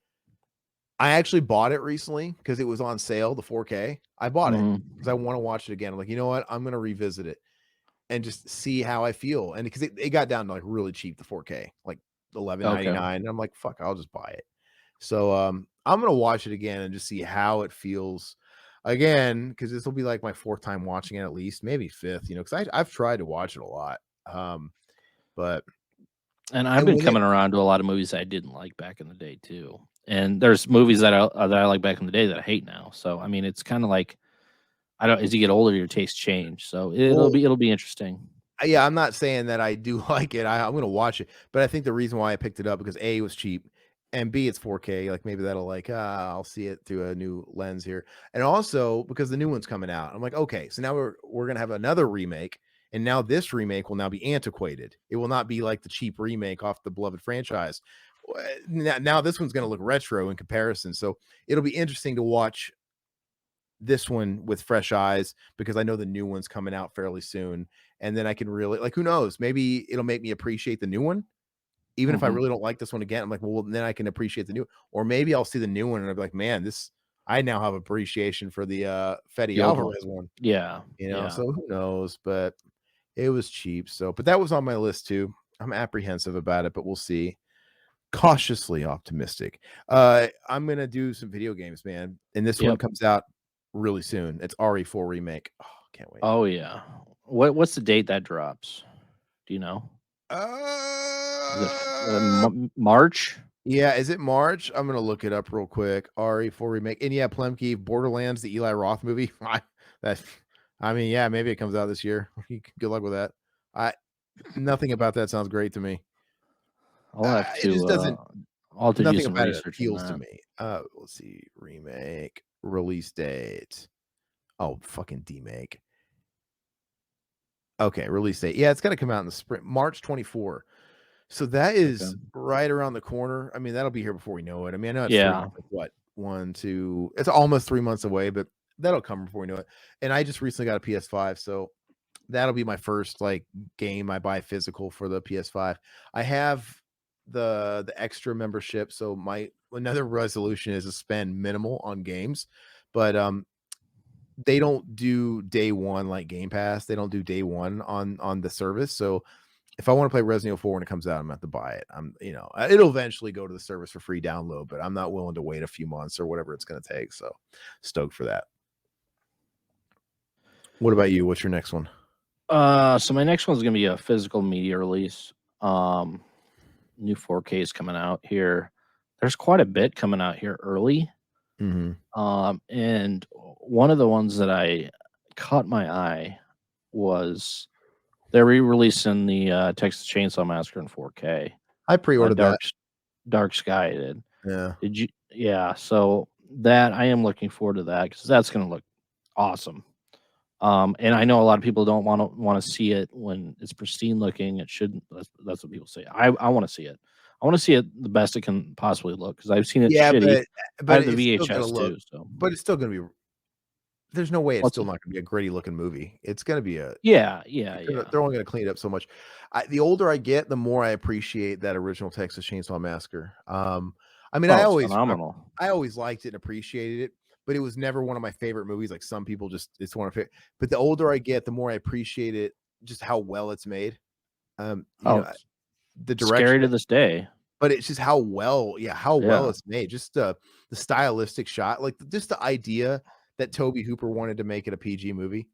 I actually bought it recently because it was on sale, the 4K. I bought it Mhm. because I want to watch it again. I'm like, you know what? I'm gonna revisit it and just see how I feel. And because it got down to like really cheap, the 4K, like Okay. 11.99. And I'm like, fuck, I'll just buy it. So I'm gonna watch it again and just see how it feels again, because this will be like my fourth time watching it at least, maybe fifth, because I've tried to watch it a lot. But And I've and been when it coming around to a lot of movies I didn't like back in the day too. And there's movies that I like back in the day that I hate now. So I mean, it's kind of like I don't as you get older, your tastes change. So it'll well, be it'll be interesting. yeah, I'm not saying that I do like it. I'm gonna watch it, but I think the reason why I picked it up because A, it was cheap, and B, it's 4K. Like maybe that'll like I'll see it through a new lens here, and also because the new one's coming out. I'm like, okay, so now we're gonna have another remake, and now this remake will now be antiquated. It will not be like the cheap remake off the beloved franchise. Now this one's gonna look retro in comparison, so it'll be interesting to watch this one with fresh eyes because I know the new one's coming out fairly soon. And then I can really like who knows, maybe it'll make me appreciate the new one Even if I really don't like this one again, I'm like, well, then I can appreciate the new, or maybe I'll see the new one and I'll be like, man, I now have appreciation for the Fetty The old one. Alvarez one. Yeah. You know, Yeah. so who knows? But it was cheap. So, but that was on my list too. I'm apprehensive about it, but we'll see. Cautiously optimistic. I'm gonna do some video games, man. And this one Yep. comes out really soon. It's RE4 remake. Oh, can't wait. Oh yeah. What's the date that drops? Do you know? Is it Uh, March? yeah, is it March? I'm gonna look it up real quick. RE4 remake. And yeah, Plemke, Borderlands, the Eli Roth movie. That I mean, yeah, maybe it comes out this year. Good luck with that. Nothing about that sounds great to me. It just doesn't. I'll have to do Nothing some about it research on appeals to that. me. Let's see. Remake, release date. Oh, fucking demake. Okay, release date. Yeah, it's got to come out in the spring, March 24. So that is right around the corner. I mean, that'll be here before we know it. I mean, I know it's 3 months, like what? 1, 2. It's almost 3 months away, but that'll come before we know it. And I just recently got a PS5, so that'll be my first like game I buy physical for the PS5. I have the extra membership, so my another resolution is to spend minimal on games, but they don't do day one like Game Pass. They don't do day one on the service. So if I want to play Resident Evil 4 when it comes out, I'm gonna have to buy it. It'll eventually go to the service for free download, but I'm not willing to wait a few months or whatever it's gonna take. So stoked for that. What about you? What's your next one? So my next one's gonna be a physical media release. New 4K is coming out here. There's quite a bit coming out here early. And one of the ones that I caught my eye was they're re-releasing the Texas Chainsaw Massacre in 4K. I pre-ordered that. Dark Sky did. Yeah. Did you? Yeah. So that I am looking forward to that because that's going to look awesome. And I know a lot of people don't want to see it when it's pristine looking. It shouldn't. That's what people say. I want to see it. I want to see it the best it can possibly look because I've seen it shitty. But I have the VHS too. So, but it's still going to be. There's no way it's still it? not going to be a gritty looking movie. It's going to be a Yeah. They're only going to clean it up so much. The older I get, the more I appreciate that original Texas Chainsaw Massacre. I mean, I phenomenal. I always liked it and appreciated it, but it was never one of my favorite movies. Like some people it's one of my favorite. But the older I get, the more I appreciate it, just how well it's made. The direction, scary to this day. But it's just how well it's made. Just the stylistic shot, like just the idea that Tobe Hooper wanted to make it a PG movie.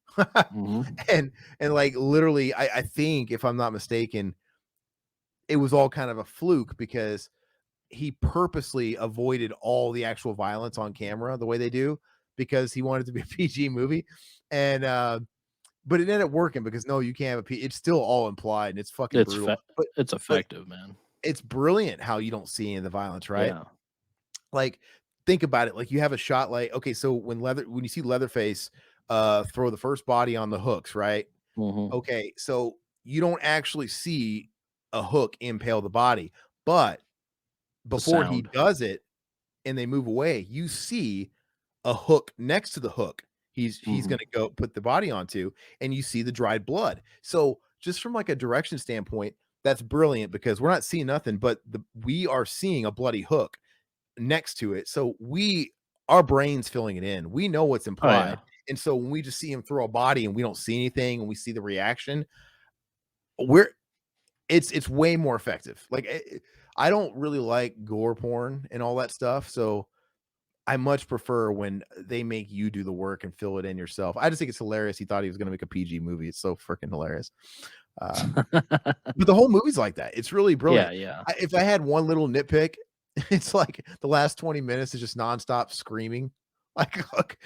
And like literally, I think if I'm not mistaken, it was all kind of a fluke because he purposely avoided all the actual violence on camera the way they do because he wanted it to be a PG movie. And but it ended up working because no, you can't have it's still all implied and it's fucking brutal. But it's effective, man. It's brilliant how you don't see any of the violence, right? Yeah. Like, think about it. Like, you have a shot like, okay, so when you see Leatherface throw the first body on the hooks, right? Okay, so you don't actually see a hook impale the body, but before he does it and they move away, you see a hook next to the hook he's gonna go put the body onto, and you see the dried blood. So just from like a direction standpoint, that's brilliant because we're not seeing nothing, but we are seeing a bloody hook next to it. So our brain's filling it in. We know what's implied. And so when we just see him throw a body and we don't see anything and we see the reaction, it's way more effective. Like I don't really like gore porn and all that stuff. So I much prefer when they make you do the work and fill it in yourself. I just think it's hilarious. He thought he was going to make a PG movie. It's so freaking hilarious. But the whole movie's like that. It's really brilliant. Yeah. If I had one little nitpick, it's like the last 20 minutes is just nonstop screaming. Like, look,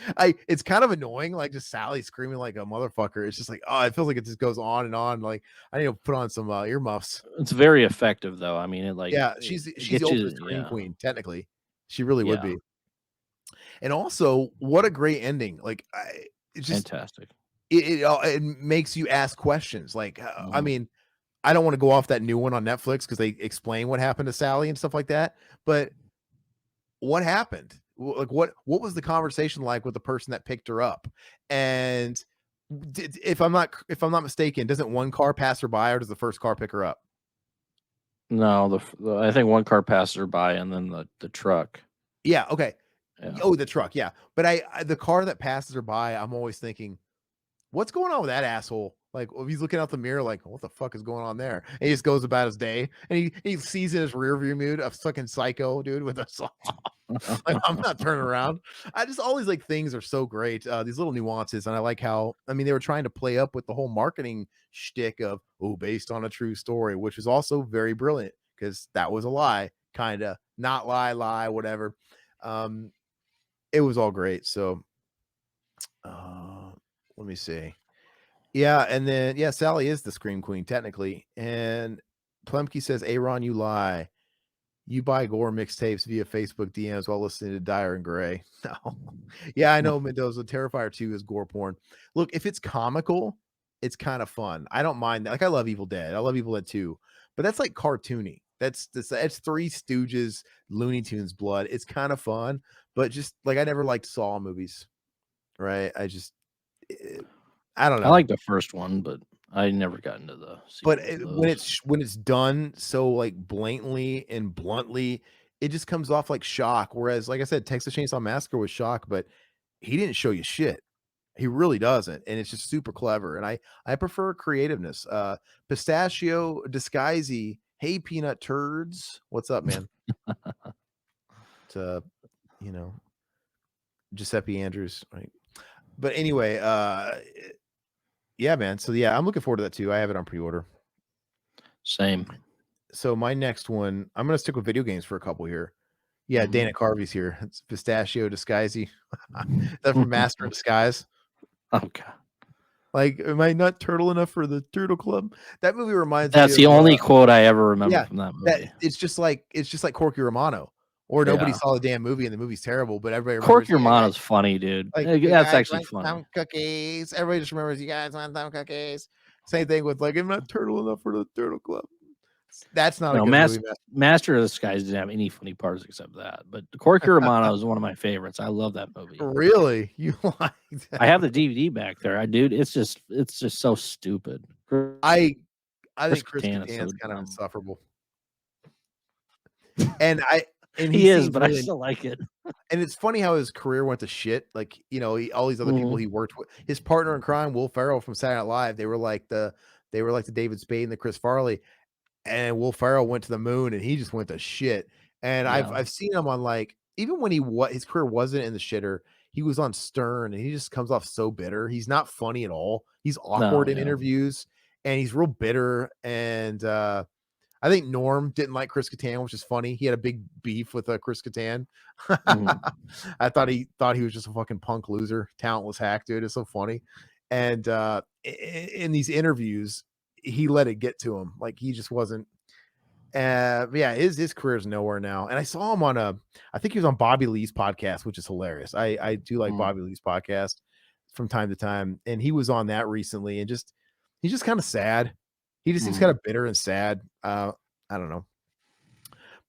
it's kind of annoying, like just Sally screaming like a motherfucker. It's just like, oh, it feels like it just goes on and on. Like, I need to put on some earmuffs. It's very effective, though. I mean, she's the ultimate scream queen. Technically, she really would be. And also, what a great ending! Like, it's just fantastic. It makes you ask questions. Like, I mean, I don't want to go off that new one on Netflix because they explain what happened to Sally and stuff like that. But what happened? Like, what was the conversation like with the person that picked her up? And if I'm not mistaken, doesn't one car pass her by, or does the first car pick her up? No, I think one car passes her by, and then the truck. Yeah. Okay. Yeah. Oh, the truck. Yeah. But the car that passes her by, I'm always thinking, what's going on with that asshole? Like, if he's looking out the mirror, like, what the fuck is going on there? And he just goes about his day, and he sees in his rearview mirror a fucking psycho dude with a saw. Like, I'm not turning around. I just always like things are so great. These little nuances, and I like how they were trying to play up with the whole marketing shtick of based on a true story, which is also very brilliant because that was a lie, kind of not lie, whatever. It was all great. So, let me see. Yeah, and then Sally is the Scream Queen technically, and Plemke says, "Aaron, you lie. You buy Gore mixtapes via Facebook DMs while listening to Dyer and Gray." No. Yeah, I know, Mendoza. Terrifier 2 is gore porn. Look, if it's comical, it's kind of fun. I don't mind that. Like, I love Evil Dead. I love Evil Dead 2. But that's like cartoony. That's Three Stooges, Looney Tunes blood. It's kind of fun, but just like I never liked Saw movies, right? I don't I know. like the first one, but I never got into the But sequels of when those. it's done so like blatantly and bluntly, it just comes off like shock. Whereas, like I said, Texas Chainsaw Massacre was shock, but he didn't show you shit. He really doesn't, and it's just super clever. And I prefer creativeness. Pistachio Disguisey, hey peanut turds, what's up, man? To you know Giuseppe Andrews, right? But anyway, yeah, man. So yeah, I'm looking forward to that too. I have it on pre-order. Same. So my next one, I'm gonna stick with video games for a couple here. Yeah, Dana Carvey's here. It's Pistachio Disguisey. That from Master of Disguise. Oh god, Like, am I not turtle enough for the Turtle Club? That movie reminds me that's of the only quote I ever remember yeah, from that that movie. it's just like Corky Romano, or nobody Yeah, saw the damn movie and the movie's terrible, but everybody remembers, Corky yeah, guys, Romano's funny, dude. like, you That's guys actually want funny. some cookies. Everybody just remembers, you guys want some cookies. Same thing with like, I'm not turtle enough for the Turtle Club. That's not a No, good movie, Master of Disguise didn't have any funny parts except that. But Corky Romano is one of my favorites. I love that movie. Really? You like that? I have the DVD back there. Dude, it's just so stupid. I think Chris Kattan is Kattan's so kind of dumb. insufferable. And he He is, seems but I really, still like it. and it's funny how his career went to shit. Like, all these other people Mhm. he worked with, his partner in crime, Will Ferrell from Saturday Night Live, they were like the David Spade and the Chris Farley, and Will Ferrell went to the moon and he just went to shit. And Yeah. I've seen him on, like, even when his career wasn't in the shitter, he was on Stern and he just comes off so bitter. He's not funny at all. He's awkward No, in yeah. interviews and he's real bitter. And I think Norm didn't like Chris Kattan, which is funny. He had a big beef with Chris Kattan. Mhm. I thought he was just a fucking punk loser, talentless hack, dude. It's so funny. And in these interviews, he let it get to him. Like, he just wasn't. Yeah, his career is nowhere now. And I saw him on I think he was on Bobby Lee's podcast, which is hilarious. I do like Mhm. Bobby Lee's podcast from time to time, and he was on that recently, and he's just kind of sad. He just seems kind of bitter and sad. I don't know,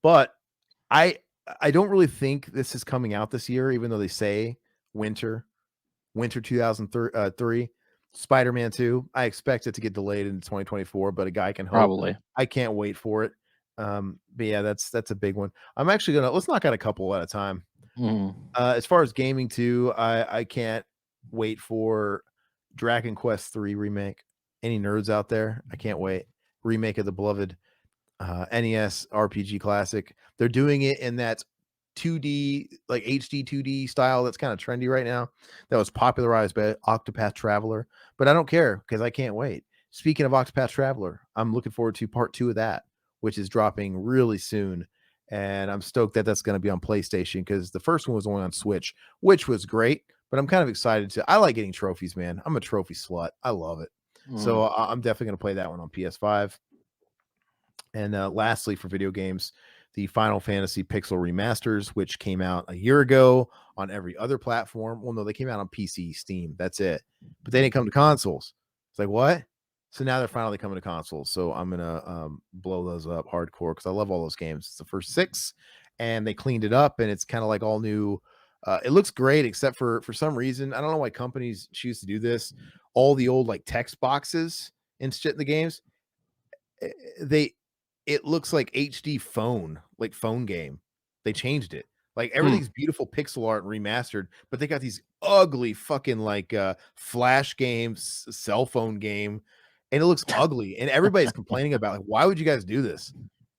but I I don't really think this is coming out this year, even though they say winter 2003. Spider-Man 2. I expect it to get delayed into 2024, but a guy can hope. Probably. I can't wait for it. But yeah, that's a big one. I'm actually let's knock out a couple at a time. Mhm. As far as gaming too, I can't wait for Dragon Quest 3 remake. Any nerds out there? I can't wait. Remake of the beloved NES RPG classic. They're doing it in that 2D, like HD 2D style that's kind of trendy right now. That was popularized by Octopath Traveler, but I don't care because I can't wait. Speaking of Octopath Traveler, I'm looking forward to part 2 of that, which is dropping really soon. And I'm stoked that that's going to be on PlayStation because the first one was only on Switch, which was great. But I'm kind of excited I like getting trophies, man. I'm a trophy slut. I love it. So I'm definitely going to play that one on PS5. And lastly, for video games, the Final Fantasy Pixel Remasters, which came out a year ago on every other platform. Well, no, they came out on PC, Steam. That's it. But they didn't come to consoles. It's like, what? So now they're finally coming to consoles. So I'm going to blow those up hardcore because I love all those games. It's the first 6, and they cleaned it up, and it's kind of like all new. It looks great, except for some reason, I don't know why companies choose to do this. All the old like text boxes and shit in the games, they it looks like HD phone, like phone game. They changed it. Like everything's beautiful pixel art and remastered, but they got these ugly fucking like flash games, cell phone game, and it looks ugly. And everybody's complaining about like, why would you guys do this?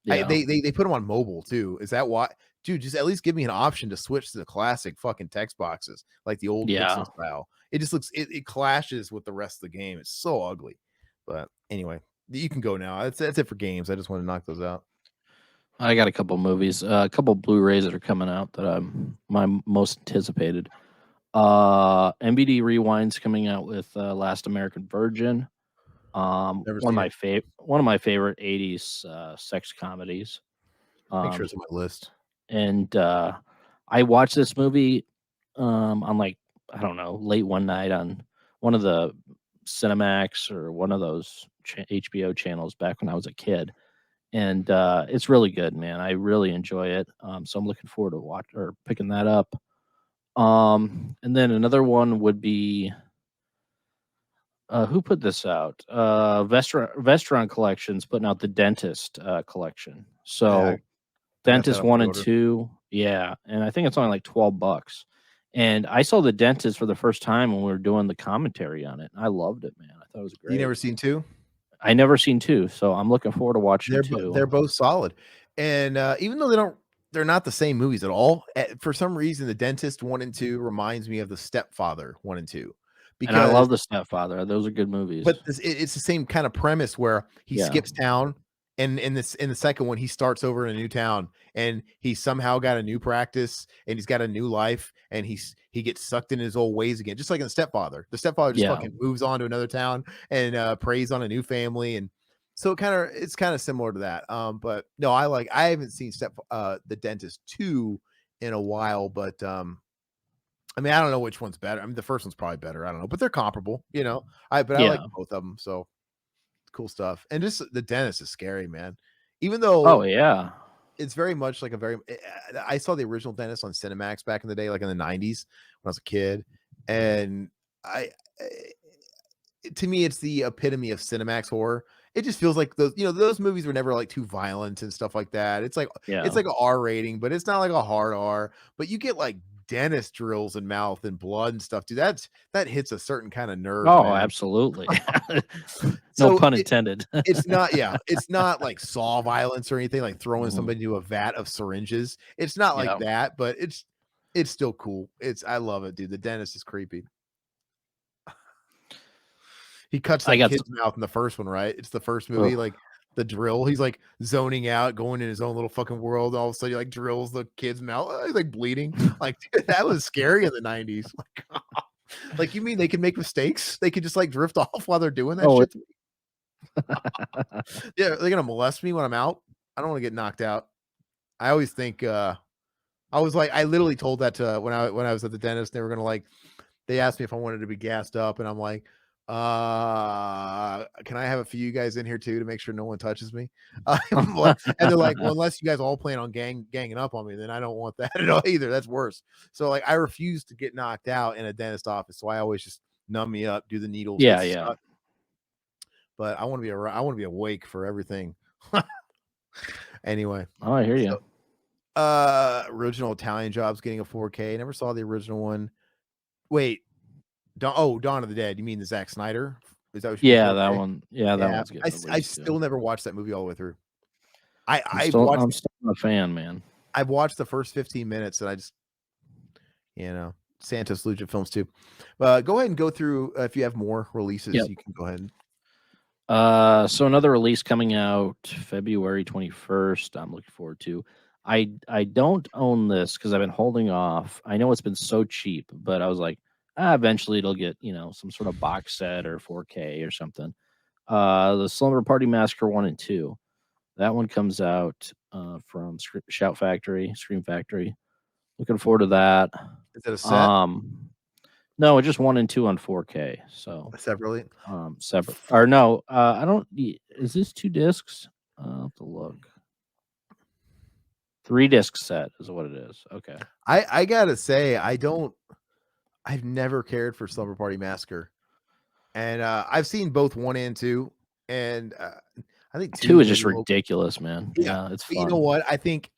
Yeah. They put them on mobile too. Is that why? Dude, just at least give me an option to switch to the classic fucking text boxes, like the old Yeah. pixel style. It just looks it clashes with the rest of the game. It's so ugly. But anyway, you can go now. That's it for games. I just want to knock those out. I got a couple movies, a couple Blu-rays that are coming out that I'm my most anticipated. MBD Rewind's coming out with Last American Virgin. One Never of seen my it. one of my favorite 80s sex comedies. Make sure it's on my list. And I watched this movie on like, I don't know, late one night on one of the Cinemax or one of those HBO channels back when I was a kid. And it's really good, man. I really enjoy it. So I'm looking forward to picking that up. And then another one would be who put this out? Vestron Collections putting out the Dentist collection. So Yeah, I got Dentist that on 1 and pre-order. 2, yeah, and I think it's only like $12. And I saw the Dentist for the first time when we were doing the commentary on it. I loved it, man. I thought it was great. You never seen 2? I never seen 2, so I'm looking forward to watching 2. They're both solid, and even though they're not the same movies at all. For some reason, the Dentist 1 and 2 reminds me of the Stepfather 1 and 2, And I because love The Stepfather. Those are good movies. but it's the same kind of premise where he Yeah. skips town, and in the second one he starts over in a new town, and he somehow got a new practice, and he's got a new life, and he gets sucked in his old ways again, just like in the Stepfather. The Stepfather just Yeah. fucking moves on to another town and preys on a new family, and so it's kind of similar to that. But no, I haven't seen the Dentist 2 in a while, but I mean, I don't know which one's better. I mean, the first one's probably better. I don't know, but they're comparable, you know. I Yeah. like both of them. So cool stuff. And just the Dentist is scary, man. Even though Oh yeah. it's very much like I saw the original Dentist on Cinemax back in the day, like in the 90s when I was a kid, and to me, it's the epitome of Cinemax horror. It just feels like those movies were never like too violent and stuff like that. It's like Yeah. it's like a R rating, but it's not like a hard R. But you get like dentist drills in mouth and blood and stuff, dude. That hits a certain kind of nerve. Oh, man. absolutely. No So pun intended. It's not like Saw violence or anything, like throwing Mhm. somebody into a vat of syringes. It's not like Yeah. that, but it's still cool. I love it, dude. The Dentist is creepy. He cuts that kid's mouth in the first one, right? It's the first movie, like the drill. He's like zoning out, going in his own little fucking world. All of a sudden, he like drills the kid's mouth. He's like bleeding. Like, dude, that was scary in the 90s. Like, you mean they can make mistakes? They could just like drift off while they're doing that shit? Yeah, they're gonna molest me when I'm out. I don't want to get knocked out. I always think I literally told that to when I was at the dentist. They were gonna they asked me if I wanted to be gassed up, and I'm like, can I have a few of you guys in here too to make sure no one touches me? And they're like, well, unless you guys all plan on ganging up on me, then I don't want that at all either. That's worse. So like, I refuse to get knocked out in a dentist office. So I always just numb me up, do the needles. Yeah, yeah. But I want to be awake for everything. Anyway. Oh, I hear you. Original Italian Job's getting a 4K. Never saw the original one. Wait. Dawn of the Dead. You mean the Zack Snyder? Is that what you Yeah, that one. Yeah, that one's getting I still never watched that movie all the way through. I'm still a fan, man. I've watched the first 15 minutes and I just Santos Lucha Films too. Go ahead and go through if you have more releases, you can go ahead. So another release coming out February 21st. I'm looking forward to. I don't own this because I've been holding off. I know it's been so cheap, but I was like, eventually it'll get, some sort of box set or 4K or something. The Slumber Party Massacre 1 and 2. That one comes out from Scream Factory. Looking forward to that. Is it a set? No, just 1 and 2 on 4K. So separately. Separate. Or no, I don't. Is this 2 discs? I'll have to look. 3 disc set is what it is. Okay. I gotta say, I've never cared for Slumber Party Massacre, and I've seen both 1 and 2, and I think 2 2 is maybe just a little. ridiculous, man. Yeah, Yeah, it's but you know fun. what? I think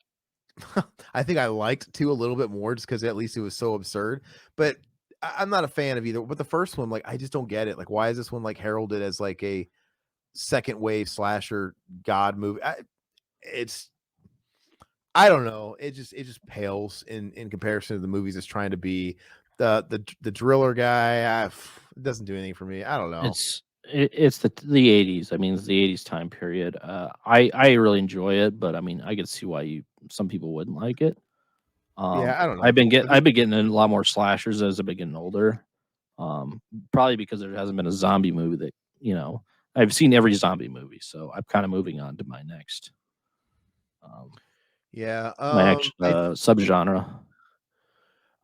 I liked 2 a little bit more just because at least it was so absurd. But I'm not a fan of either. But the first one, like, I just don't get it. Like, why is this one like heralded as like a second wave slasher god movie? It's I don't know. It just pales in comparison to the movies it's trying to be. The driller guy, it doesn't do anything for me. I don't know. It's the 80s. I mean, it's the 80s time period. I really enjoy it, but I mean, I could see why some people wouldn't like it. Yeah, I don't know. But I've been getting in a lot more slashers as I've been getting older. Probably because there hasn't been a zombie movie that, I've seen every zombie movie, so I'm kind of moving on to um, yeah, my next subgenre.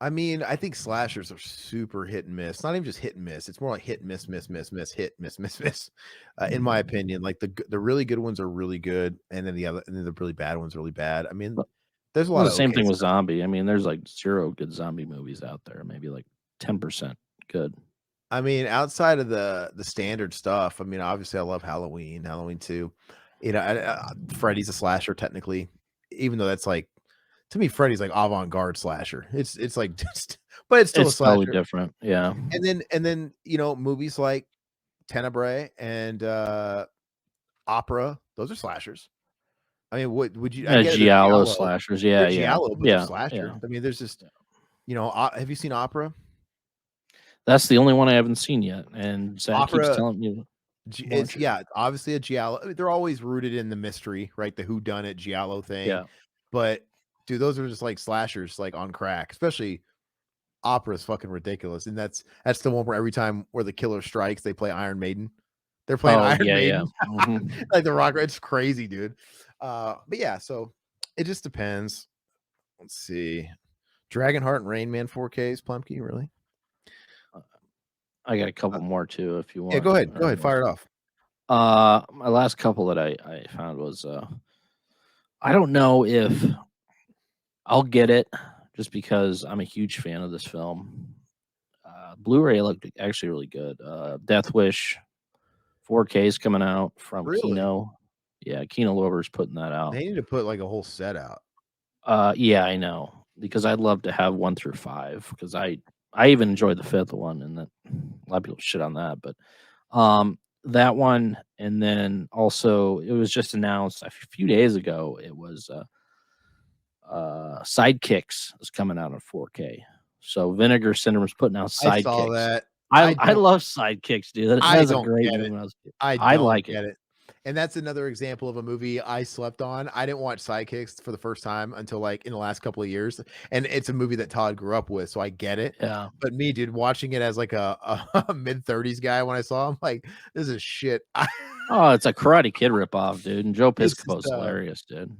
I mean, I think slashers are super hit and miss. Not even just hit and miss. It's more like hit, miss, miss, miss, miss, hit, miss, miss, miss. In my opinion, like the really good ones are really good, and then the really bad ones are really bad. I mean, But there's a well, lot the of same okay thing with stuff. zombie. I mean, there's like 0 good zombie movies out there, maybe like 10% good. I mean, outside of the standard stuff, I mean, obviously, I love Halloween, Halloween 2. Freddy's a slasher technically, even though that's like to me, Freddy's like avant-garde slasher. It's like just, but it's still a It's totally slasher. different. Yeah. And then movies like Tenebrae and Opera, those are slashers. I mean, what would you? I Yeah, get it, they're giallo giallo, slashers. Yeah, yeah. but they're Yeah, yeah. slashers. I mean, there's just have you seen Opera? That's the only one I haven't seen yet, and Zach keeps Opera, telling me to it's watch it. yeah, it's obviously a giallo. I mean, they're always rooted in the mystery, right? The who done it giallo thing, Yeah. but dude, those are just like slashers, like on crack. Especially Opera is fucking ridiculous, and that's the one where every time where the killer strikes, they play Iron Maiden. They're playing Oh, Iron yeah, yeah. Maiden, Mhm. like the rock. It's crazy, dude. But yeah, so it just depends. Let's see. Dragonheart and Rain Man 4Ks, Plumkey, really? Uh, I got a Uh, couple more too if you yeah, want. go ahead. Go ahead. Fire it off. My last couple that I found was, I don't know if I'll get it just because I'm a huge fan of this film. Blu-ray looked actually really good. Death Wish 4K is coming out from Really? Kino. Yeah, Kino Lorber's putting that out. They need to put like a whole set out. Yeah, I know, because I'd love to have 1 through 5 because I even enjoyed the 5th one, and that a lot of people shit on that, but, that one, and then also it was just announced a few days ago, it was, Sidekicks is coming out in 4K. So Vinegar Syndrome's putting out I saw Sidekicks. that. I love Sidekicks, dude. That I was a don't great get movie it. when I was a kid. I I don't like it. get it. And that's another example of a movie I slept on. I didn't watch Sidekicks for the first time until like in the last couple of years. And it's a movie that Todd grew up with, so I get it. Yeah. But me, dude, watching it as like a mid-30s guy when I saw him, like, this is shit. Oh, it's a Karate Kid ripoff, dude, and Joe It's just Piscopo's hilarious, dude.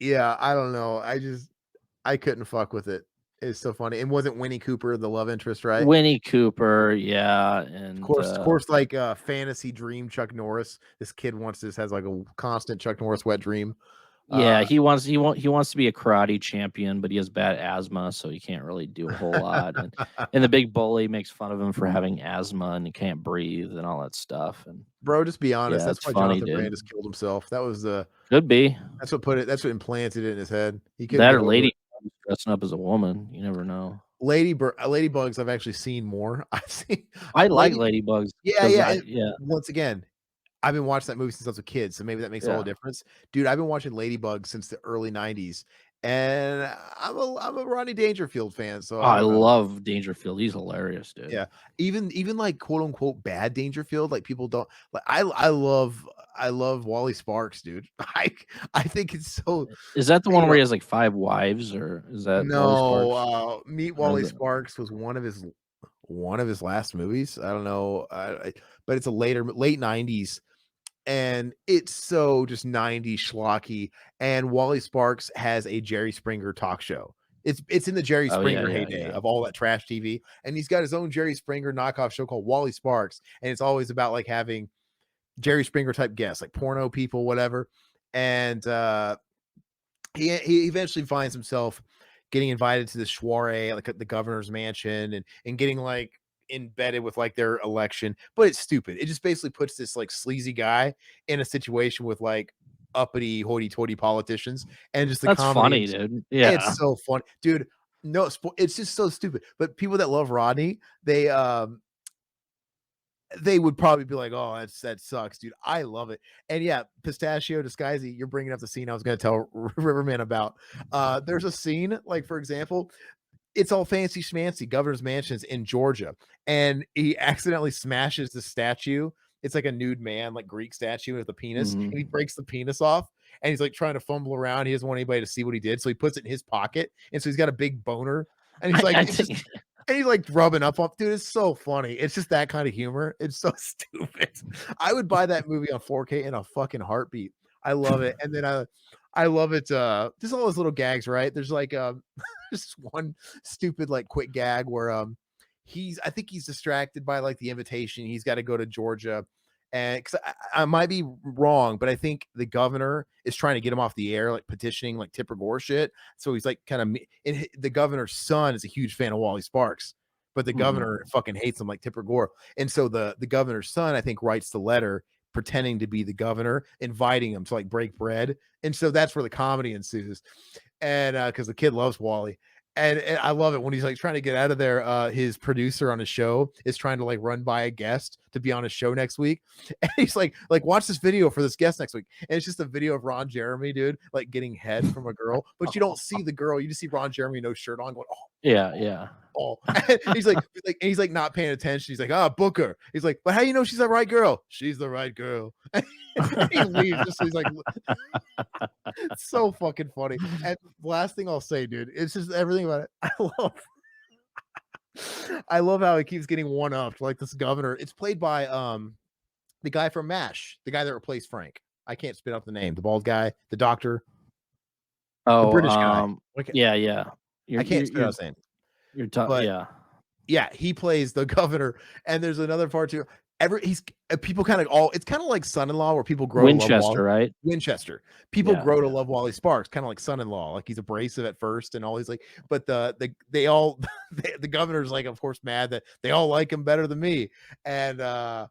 yeah, I don't know. I couldn't fuck with it. It's so funny. And wasn't Winnie Cooper the love interest, right? Winnie Cooper, yeah, Of and, course, of course, like fantasy dream Chuck Norris. This kid has like a constant Chuck Norris wet dream. yeah, Uh he wants to be a karate champion, but he has bad asthma, so he can't really do a whole lot, and the big bully makes fun of him for having asthma, and he can't breathe and all that stuff, and bro, just be honest. yeah, That's it's why funny, Jonathan dude. Brandis killed himself. That was the Could be. that's what implanted it in his head. He couldn't That get or over Lady it. dressing up as a woman, you never know. Ladybugs, I've actually seen more. I've seen I like Lady Ladybugs yeah, because yeah. I yeah, Once again, I've been watching that movie since I was a kid, so maybe that makes all the yeah. difference. Dude, I've been watching Ladybug since the early 90s, and I'm a Rodney Dangerfield fan, so Oh, I I don't know. love Dangerfield, he's hilarious, dude. Yeah. Even like quote unquote bad Dangerfield, like people don't like I love Wally Sparks, dude. I think it's so Is that the you one where know he has, like, 5 wives, or is that Wally no, Sparks? Meet Or is Wally it Sparks was one of his last movies. I don't know, but it's a late 90s, and it's so just 90s schlocky. And Wally Sparks has a Jerry Springer talk show. It's in the Jerry Oh, yeah, Springer yeah, heyday yeah. of all that trash TV, and he's got his own Jerry Springer knockoff show called Wally Sparks, and it's always about like having Jerry Springer type guests, like porno people, whatever. And he eventually finds himself getting invited to the soiree, like at the governor's mansion, and getting like embedded with like their election, but it's stupid. It just basically puts this like sleazy guy in a situation with like uppity hoity-toity politicians, and just the That's comedy funny, is dude. it's Yeah. so funny, dude. No, it's just so stupid. But people that love Rodney, they would probably be like, "Oh, that sucks, dude." I love it. And yeah, Pistachio Disguisey, you're bringing up the scene I was going to tell Riverman about. There's a scene, like for example, it's all fancy schmancy governor's mansions in Georgia, and he accidentally smashes the statue. It's like a nude man, like Greek statue with a penis, and he breaks the penis off. And he's like trying to fumble around. He doesn't want anybody to see what he did, so he puts it in his pocket, and so he's got a big boner. And he's like, I it's just think and he's like rubbing up on, dude. It's so funny. It's just that kind of humor. It's so stupid. I would buy that movie on 4K in a fucking heartbeat. I love it. And then I love it. Just all those little gags, right? There's like just one stupid like quick gag where I think he's distracted by like the invitation. He's got to go to Georgia. And because I might be wrong, but I think the governor is trying to get him off the air, like petitioning like Tipper Gore shit. So he's like kind of, and the governor's son is a huge fan of Wally Sparks, but the governor fucking hates him like Tipper Gore. And so the governor's son, I think, writes the letter pretending to be the governor, inviting him to like break bread. And so that's where the comedy ensues. And because the kid loves Wally. And I love it when he's like trying to get out of there. His producer on his show is trying to like run by a guest to be on his show next week. And he's like, watch this video for this guest next week. And it's just a video of Ron Jeremy, dude, like getting head from a girl, but you don't see the girl. You just see Ron Jeremy, no shirt on, going, oh, yeah. oh. he's like not paying attention. He's like, book her. He's like, but how you know she's the right girl? She's the right girl. He leaves. Just so he's like, it's so fucking funny. And the last thing I'll say, dude, it's just everything about it. I love how he keeps getting one upped, like this governor. It's played by the guy from MASH, the guy that replaced Frank. I can't spit out the name. The bald guy, the doctor, the British guy. Yeah. I can't spit out his name. You're talking, yeah, he plays the governor, and there's another part too. He's people kind of all. It's kind of like Son-in-Law, where people grow Winchester, to love Wally. right? Winchester. People grow to love Wally Sparks, kind of like Son-in-Law. Like he's abrasive at first, and all he's like, but they all the governor's like, of course, mad that they all like him better than me, and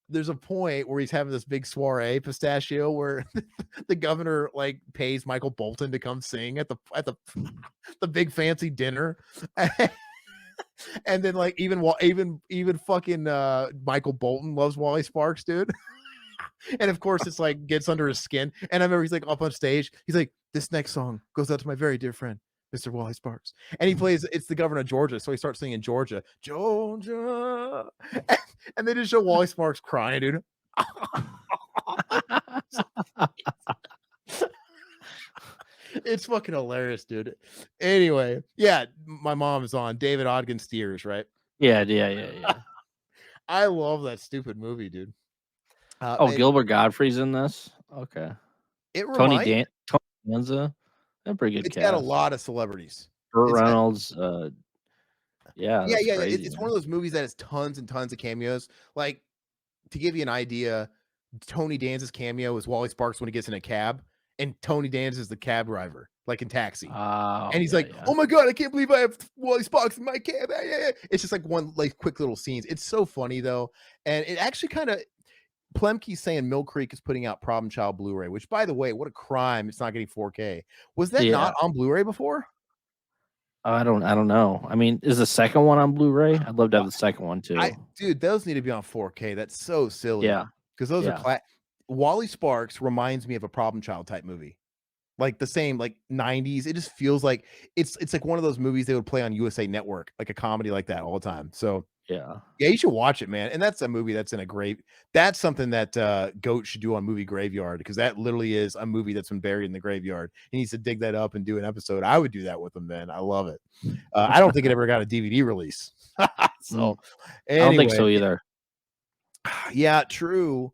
there's a point where he's having this big soiree, Pistachio, where the governor like pays Michael Bolton to come sing at the big fancy dinner. And then like even fucking Michael Bolton loves Wally Sparks, dude. And of course it's like gets under his skin. And I remember he's like up on stage, he's like, this next song goes out to my very dear friend, Mr. Wally Sparks. And he plays, it's the governor of Georgia. So he starts singing Georgia. And they just show Wally Sparks crying, dude. It's fucking hilarious, dude. Anyway, yeah, my mom is on David Ogden Stiers, right? Yeah. I love that stupid movie, dude. Gilbert Godfrey's in this. Okay. Tony Danza. They're pretty good. It's got a lot of celebrities. Burt Reynolds. Yeah. Crazy, it's one of those movies that has tons and tons of cameos. Like, to give you an idea, Tony Danza's cameo is Wally Sparks when he gets in a cab, and Tony Danza is the cab driver, like in Taxi. And he's like, "Oh my god, I can't believe I have Wally Sparks in my cab." It's just like one like quick little scenes. It's so funny though, and it actually kind of. Plemke's saying Mill Creek is putting out Problem Child Blu-ray, which, by the way, what a crime! It's not getting 4K. Was that not on Blu-ray before? I don't know. I mean, is the second one on Blu-ray? I'd love to have the second one too. Dude, those need to be on 4K. That's so silly. Yeah, because those are Wally Sparks reminds me of a Problem Child type movie, like the same like 90s. It just feels like it's like one of those movies they would play on USA Network, like a comedy like that all the time. So yeah, you should watch it, man. And that's a movie that's in a great. That's something that Goat should do on Movie Graveyard, because that literally is a movie that's been buried in the graveyard. He needs to dig that up and do an episode. I would do that with him, man. I love it. I don't think it ever got a DVD release. So anyway, I don't think so either. Yeah, true.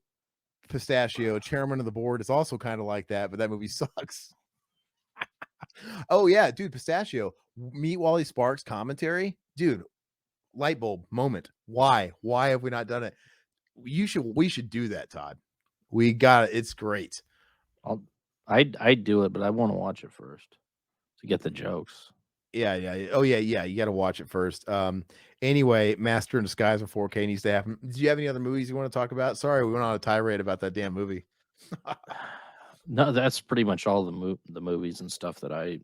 Pistachio, chairman of the board, is also kind of like that, but that movie sucks. Oh yeah, dude, Pistachio, Meet Wally Sparks commentary, dude. Light bulb moment. Why have we not done it? We should do that, Todd. We got it. It's great. I'd do it, but I want to watch it first to get the jokes. Yeah. Oh, yeah. You got to watch it first. Anyway, Master in Disguise in 4K needs to happen. Did you have any other movies you want to talk about? Sorry, we went on a tirade about that damn movie. No, that's pretty much all the movies and stuff that I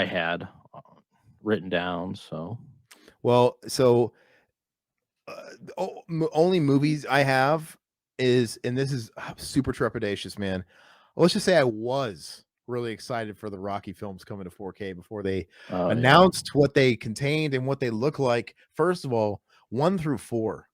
had written down. So Well, so only movies I have is, and this is super trepidatious, man. Let's just say I was really excited for the Rocky films coming to 4K before they oh yeah, announced what they contained and what they look like. First of all, 1 through 4.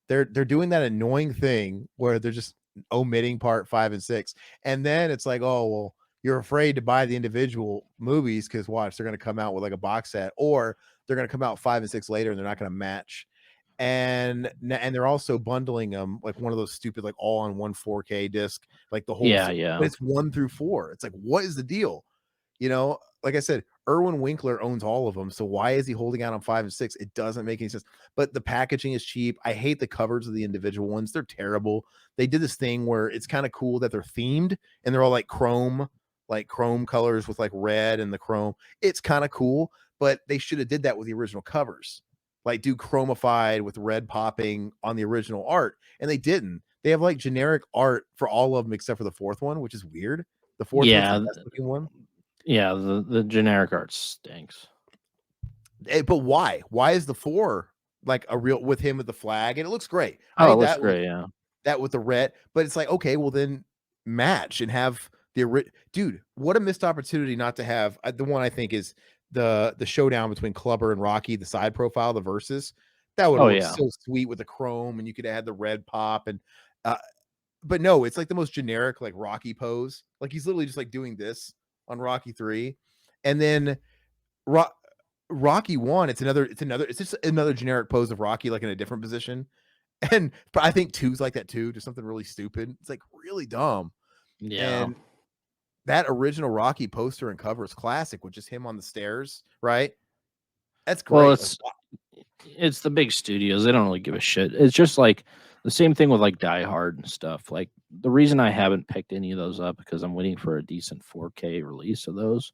They're doing that annoying thing where they're just omitting part 5 and 6. And then it's like, "Oh, well, you're afraid to buy the individual movies because watch, they're gonna come out with like a box set, or they're gonna come out 5 and 6 later and they're not gonna match." And they're also bundling them like one of those stupid like all on one 4K disc, like the whole but yeah. it's 1 through 4. It's like, what is the deal? Like I said, Irwin Winkler owns all of them. So why is he holding out on 5 and 6? It doesn't make any sense. But the packaging is cheap. I hate the covers of the individual ones. They're terrible. They did this thing where it's kind of cool that they're themed and they're all like chrome colors with like red and the chrome. It's kind of cool, but they should have did that with the original covers. Like do chromified with red popping on the original art, and they didn't. They have like generic art for all of them except for the fourth one, which is weird. The fourth one's the Yeah, best looking one. yeah. The generic art stinks. But why? Why is the 4 like a real with him with the flag? And it looks great. I Oh, it think looks great. Yeah. that with the red, but it's like, okay, well then match and have dude, what a missed opportunity not to have the one I think is the showdown between Clubber and Rocky, the side profile, the verses. That would Oh have looked yeah. so sweet with the chrome, and you could have had the red pop and uh but no, it's like the most generic like Rocky pose. Like he's literally just like doing this on Rocky 3. And then Ro- Rocky 1, it's just another generic pose of Rocky like in a different position. And but I think two's like that too, just something really stupid. It's like really dumb. Yeah. And that original Rocky poster and cover is classic with just him on the stairs, right? That's Well, great. Like, it's the big studios. They don't really give a shit. It's just like the same thing with like Die Hard and stuff. Like the reason I haven't picked any of those up because I'm waiting for a decent 4K release of those.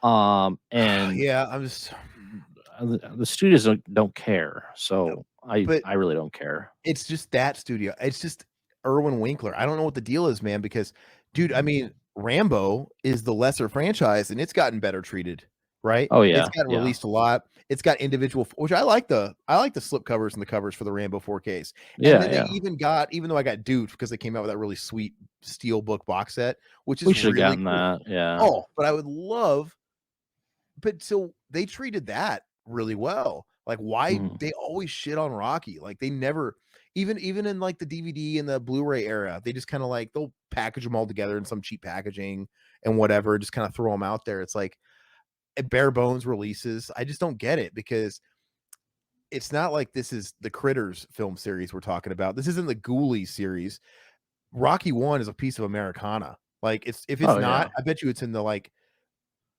And yeah, I'm just the studios don't care. So but I really don't care. it's just that studio. It's just Irwin Winkler. I don't know what the deal is, man, because dude, I mean, Rambo is the lesser franchise and it's gotten better treated, right? Oh It's yeah, gotten yeah, released a lot. It's got individual, which I like the slip covers and the covers for the Rambo 4Ks. And yeah, then they yeah. even got, even though I got duped because they came out with that really sweet steel book box set, which We is should have really gotten cool. that. Yeah. Oh, but I would love, but so they treated that really well. Like why Mhm. they always shit on Rocky. Like they never even in like the DVD and the Blu-ray era, they just kind of like they'll package them all together in some cheap packaging and whatever, just kind of throw them out there. It's like bare bones releases. I just don't get it because it's not like this is the Critters film series we're talking about. This isn't the Ghoulies series. Rocky 1 is a piece of Americana. Like it's if it's Oh not, yeah. I bet you it's in the like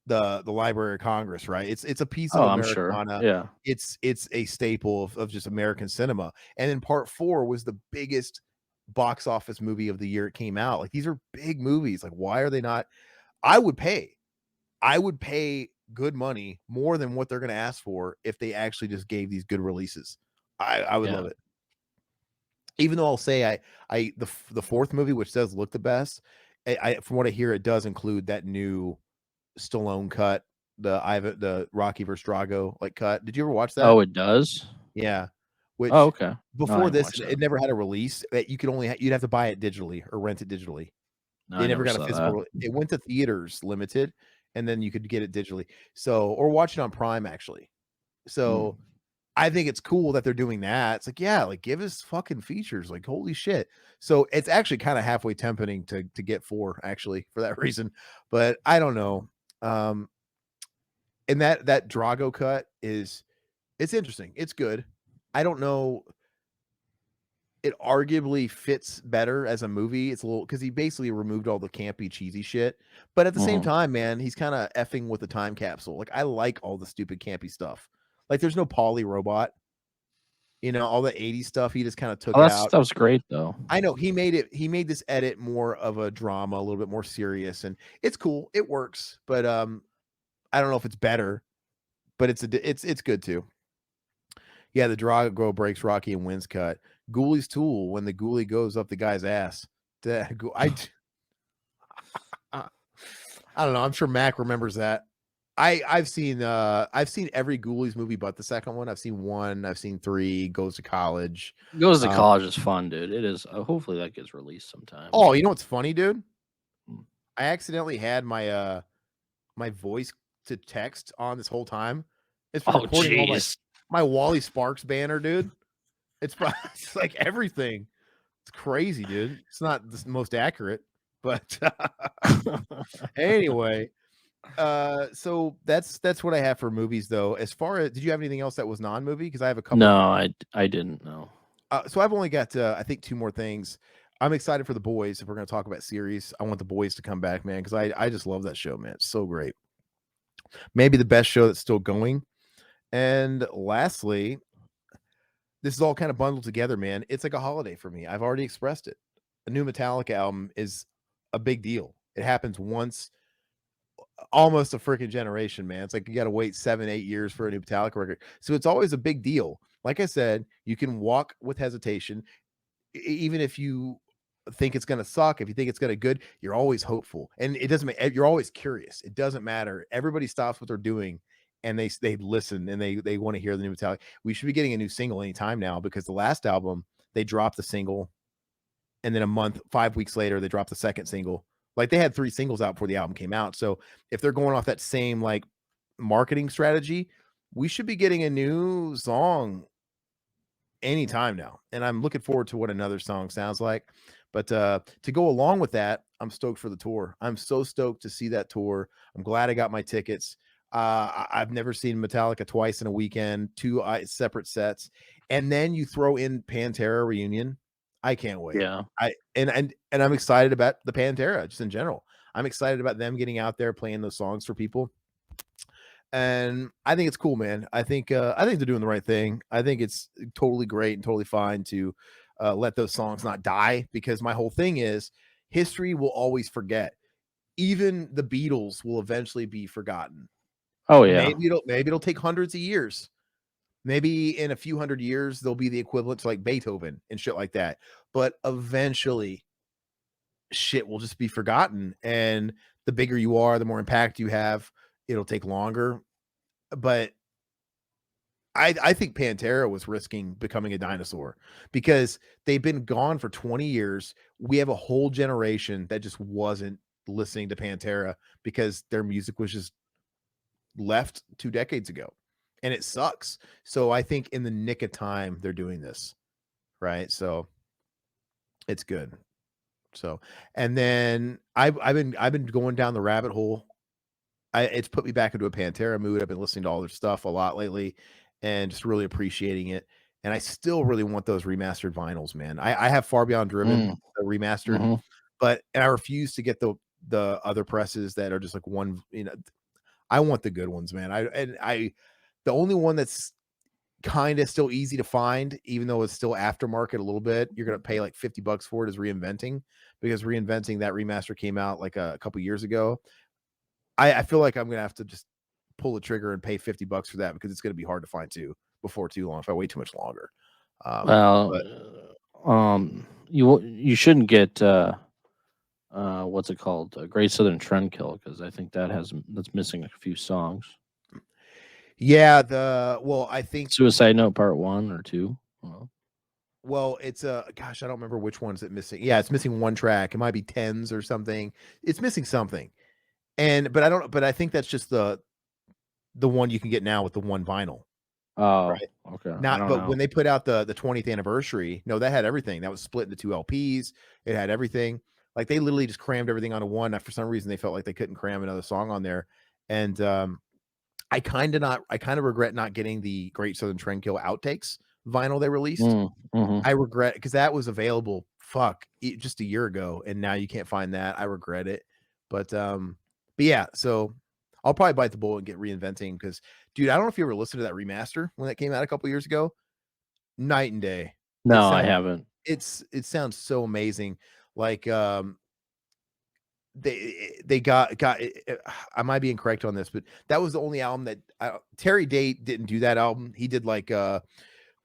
the Library of Congress, right? It's a piece of Oh, I'm sure. Americana. Yeah. It's a staple of just American cinema. And then part 4 was the biggest box office movie of the year it came out. Like these are big movies. Like why are they not? I would pay. I would pay good money more than what they're going to ask for if they actually just gave these good releases. I would Yeah. love it. Even though I'll say the fourth movie, which does look the best, from what I hear, it does include that new Stallone cut, the Rocky vs. Drago like cut. Did you ever watch that? Oh, it does? Yeah. Oh, Which okay. No, I before didn't this, watch that. it never had a release. You could only you'd have to buy it digitally or rent it digitally. No, They I never never got a saw that. physical. It went to theaters limited, and then you could get it digitally. So or watch it on Prime actually. Mm. So I think it's cool that they're doing that. It's like, yeah, like give us fucking features. Like, holy shit. So it's actually kind of halfway tempting to get 4 actually for that reason. But I don't know. Um, and that Drago cut it's interesting. It's good. I don't know. It arguably fits better as a movie. It's a little because he basically removed all the campy, cheesy shit. But at the same Mhm. time, man, he's kind of effing with the time capsule. Like I like all the stupid campy stuff. Like there's no Polly robot. All the 80s stuff he just kind of took Oh, that out. stuff's great though. I know he made this edit more of a drama, a little bit more serious, and it's cool. It works, but I don't know if it's better, but it's good too. Yeah, the Drago breaks Rocky and wins cut. Ghoulies tool when the ghoulie goes up the guy's ass. I don't know. I'm sure Mac remembers that. I've seen every Ghoulies movie but the second one. I've seen 1, I've seen 3, Goes to College. Goes to College is fun, dude. It is. Hopefully that gets released sometime. Oh, you know what's funny, dude? I accidentally had my my voice to text on this whole time. It's been recording all my Wally Sparks banner, dude. It's like everything. It's crazy, dude. It's not the most accurate, but anyway. So that's what I have for movies, though. As far as, did you have anything else that was non-movie? Because I have a couple. No, I didn't know. So I've only got I think 2 more things. I'm excited for The Boys. If we're going to talk about series, I want The Boys to come back, man, because I just love that show, man. It's so great. Maybe the best show that's still going. And lastly, this is all kind of bundled together, man. It's like a holiday for me. I've already expressed it. A new Metallica album is a big deal. It happens once, almost a freaking generation, man. It's like you got to wait 7, 8 years for a new Metallica record. So it's always a big deal. Like I said, you can walk with hesitation. Even if you think it's going to suck, if you think it's going to good, you're always hopeful. And it doesn't make, you're always curious. It doesn't matter. Everybody stops what they're doing and they listen and they want to hear the new Metallica. We should be getting a new single anytime now, because the last album, they dropped the single and then a month, 5 weeks later, they dropped the second single. Like they had 3 singles out before the album came out. So if they're going off that same like marketing strategy, we should be getting a new song anytime now. And I'm looking forward to what another song sounds like. But to go along with that, I'm stoked for the tour. I'm so stoked to see that tour. I'm glad I got my tickets. I've never seen Metallica twice in a weekend, 2 separate sets. And then you throw in Pantera reunion. I can't wait. Yeah. And I'm excited about the Pantera just in general. I'm excited about them getting out there playing those songs for people. And I think it's cool, man. I think they're doing the right thing. I think it's totally great and totally fine to let those songs not die, because my whole thing is history will always forget. Even the Beatles will eventually be forgotten. Oh yeah. Maybe it'll take hundreds of years. Maybe in a few hundred years they'll be the equivalent to like Beethoven and shit like that. But eventually shit will just be forgotten. And the bigger you are, the more impact you have. It'll take longer. But I think Pantera was risking becoming a dinosaur, because they've been gone for 20 years. We have a whole generation that just wasn't listening to Pantera because their music was just left 2 decades ago, and it sucks. So I think in the nick of time they're doing this, right? So it's good. So, and then I've been going down the rabbit hole. It's put me back into a Pantera mood. I've been listening to all their stuff a lot lately and just really appreciating it. And I still really want those remastered vinyls, man. I have Far Beyond Driven remastered, but I refuse to get the other presses that are just like one, I want the good ones, man. The only one that's kind of still easy to find, even though it's still aftermarket a little bit, you're going to pay like $50 for it, is Reinventing, because Reinventing, that remaster came out like a couple years ago. I feel like I'm going to have to just pull the trigger and pay $50 for that, because it's going to be hard to find before too long if I wait too much longer. You shouldn't get what's it called, Great Southern Trendkill, because I think that's missing a few songs. Yeah, I think Suicide Note Part 1 or 2. Well, it's gosh, I don't remember which one's it missing. Yeah, it's missing one track. It might be Tens or something. It's missing something. But I think that's just the one you can get now with the one vinyl. Oh, right? Okay. When they put out the 20th anniversary, no, that had everything. That was split into 2 LPs. It had everything. Like they literally just crammed everything onto one. For some reason, they felt like they couldn't cram another song on there. And I kind of regret not getting the Great Southern Trendkill outtakes vinyl they released. I regret, because that was available just a year ago, and now you can't find that. I regret it. But yeah, so I'll probably bite the bullet and get Reinventing, because dude, I don't know if you ever listened to that remaster when that came out a couple years ago. Night and day. No, I haven't. It sounds so amazing. Like they got I might be incorrect on this, but that was the only album that Terry Date didn't do that album. He did like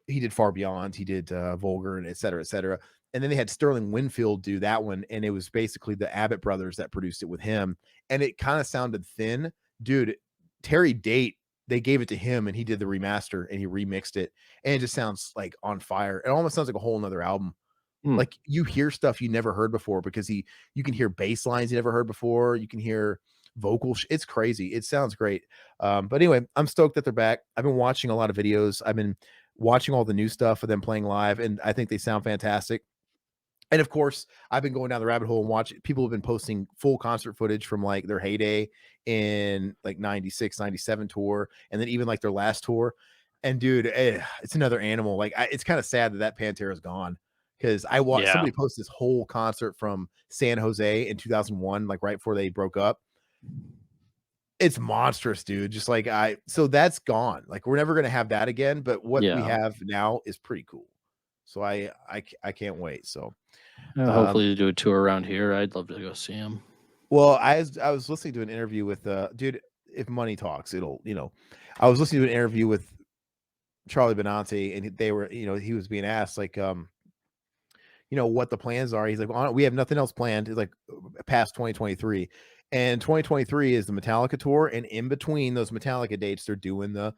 he did Far Beyond, he did Vulgar, and et cetera, et cetera. And then they had Sterling Winfield do that one, and it was basically the Abbott brothers that produced it with him, and it kind of sounded thin, dude. Terry Date, they gave it to him, and he did the remaster, and he remixed it, and it just sounds like on fire. It almost sounds like a whole nother album. Like you hear stuff you never heard before because you can hear bass lines you never heard before. You can hear vocals. It's crazy. It sounds great. But anyway, I'm stoked that they're back. I've been watching a lot of videos. I've been watching all the new stuff of them playing live, and I think they sound fantastic. And of course, I've been going down the rabbit hole and watching. People have been posting full concert footage from like their heyday in like 96, 97 tour, and then even like their last tour. And dude, it's another animal. Like it's kind of sad that Pantera is gone because I watched somebody post this whole concert from San Jose in 2001, like right before they broke up. It's monstrous, dude. Just like so that's gone. Like we're never gonna have that again. But what we have now is pretty cool. So I can't wait. So hopefully to do a tour around here. I'd love to go see him. Well, I was listening to an interview with dude. If money talks, it'll I was listening to an interview with Charlie Benante, and they were he was being asked like what the plans are. He's like, well, we have nothing else planned. It's like past 2023, and 2023 is the Metallica tour, and in between those Metallica dates, they're doing the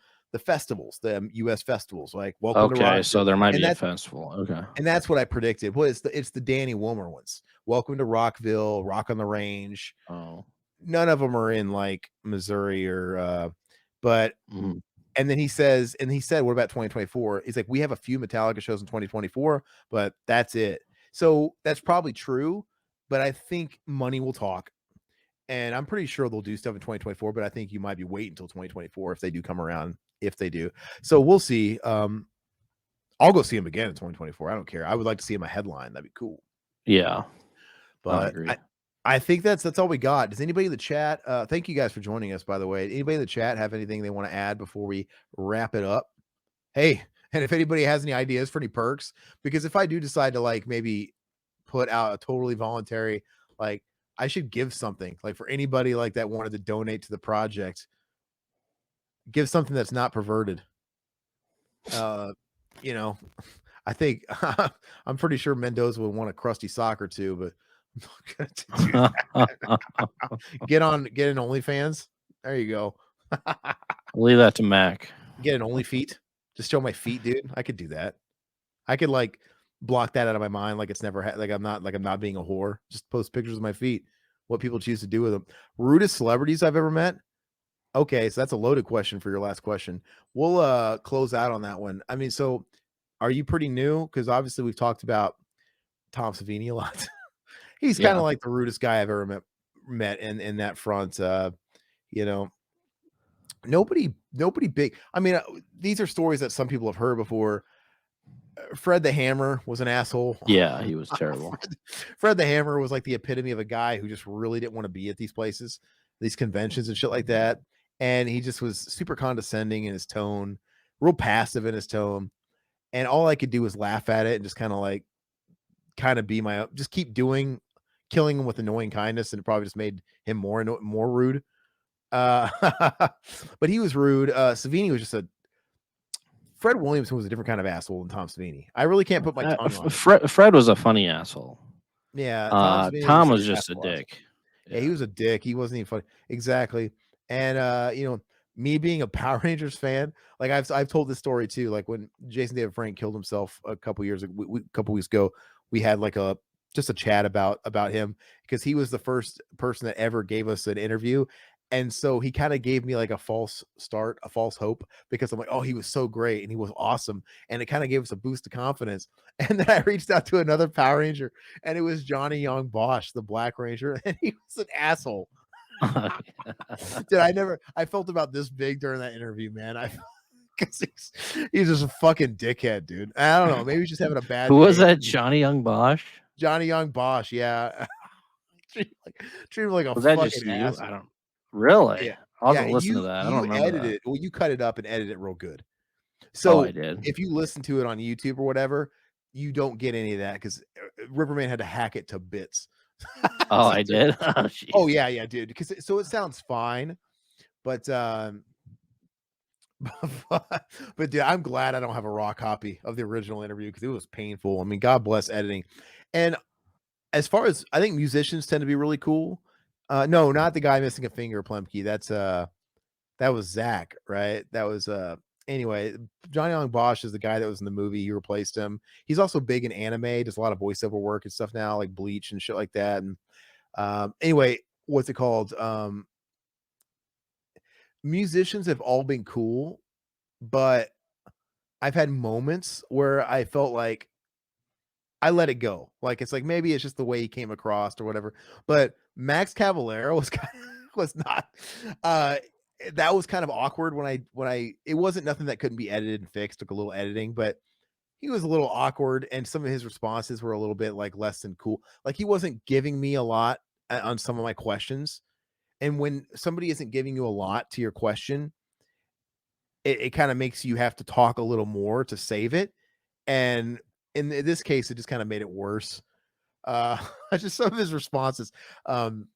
festivals, the U.S. festivals, like Welcome to Rockville. So there might be a festival. Okay, and that's what I predicted. Well, it's the Danny Wilmer ones. Welcome to Rockville, Rock on the Range. Oh, none of them are in like Missouri or but and then he said, what about 2024? He's like, we have a few Metallica shows in 2024, but that's it. So that's probably true, but I think money will talk. And I'm pretty sure they'll do stuff in 2024, but I think you might be waiting until 2024 if they do come around, if they do. So we'll see. I'll go see him again in 2024. I don't care. I would like to see him a headline. That'd be cool. Yeah. But I think that's all we got. Does anybody in the chat? Thank you guys for joining us, by the way. Anybody in the chat have anything they want to add before we wrap it up? Hey, and if anybody has any ideas for any perks, because if I do decide to like maybe put out a totally voluntary, like I should give something like for anybody like that wanted to donate to the project, give something that's not perverted. I think I'm pretty ssure Mendoza would want a crusty sock or two, but get in OnlyFans. There you go. Leave that to Mac. Get an only feet. Just show my feet, dude. I could do that. I could like block that out of my mind, like it's never like I'm not being a whore. Just post pictures of my feet. What people choose to do with them. Rudest celebrities I've ever met. Okay, so that's a loaded question for your last question. We'll close out on that one. I mean, so are you pretty new? Because obviously we've talked about Tom Savini a lot. He's kind of like the rudest guy I've ever met in that front. Nobody big. I mean, these are stories that some people have heard before. Fred the Hammer was an asshole. Yeah, he was terrible. Fred the Hammer was like the epitome of a guy who just really didn't want to be at these places, these conventions and shit like that. And he just was super condescending in his tone, real passive in his tone. And all I could do was laugh at it and just kind of be my own, just keep killing him with annoying kindness. And it probably just made him more rude. But he was rude. Savini was just Fred Williamson was a different kind of asshole than Tom Savini. I really can't put my tongue on it. Fred was a funny asshole. Yeah. Tom was just a dick. Yeah, he was a dick. He wasn't even funny. Exactly. And me being a Power Rangers fan, like I've told this story too. Like when Jason David Frank killed himself a couple weeks ago, we had like just a chat about him because he was the first person that ever gave us an interview. And so he kind of gave me like a false start, a false hope, because I'm like, oh, he was so great and he was awesome. And it kind of gave us a boost of confidence. And then I reached out to another Power Ranger and it was Johnny Young Bosch, the Black Ranger. And he was an asshole. Dude, I felt about this big during that interview, man. Because he's just a fucking dickhead, dude. I don't know. Maybe he's just having a bad Who was that? Johnny Young Bosch? Johnny Young Bosch, yeah. treat him like a was that fucking just you? asshole. I don't really. Yeah. I'll have to listen to that. I don't remember edited that. it. Well, you cut it up and edit it real good. So I did. If you listen to it on YouTube or whatever, you don't get any of that because Riverman had to hack it to bits. Oh, So I it's like, did. Oh, oh jeez. yeah, dude. Because so it sounds fine, but but dude, I'm glad I don't have a raw copy of the original interview because it was painful. I mean, God bless editing. And as far as I think musicians tend to be really cool. No, not the guy missing a finger, Plemke. That was Zach, right? That was anyway, Johnny Young Bosch is the guy that was in the movie. He replaced him. He's also big in anime, does a lot of voiceover work and stuff now, like Bleach and shit like that. And anyway, what's it called? Musicians have all been cool, but I've had moments where I felt like I let it go. Like it's like maybe it's just the way he came across or whatever. But Max Cavalera was kind of, was not uh that was kind of awkward when I it wasn't nothing that couldn't be edited and fixed, took a little editing, but he was a little awkward and some of his responses were a little bit like less than cool. Like he wasn't giving me a lot on some of my questions. And when somebody isn't giving you a lot to your question, it kind of makes you have to talk a little more to save it. And in this case, it just kind of made it worse. Uh, just some of his responses. Um,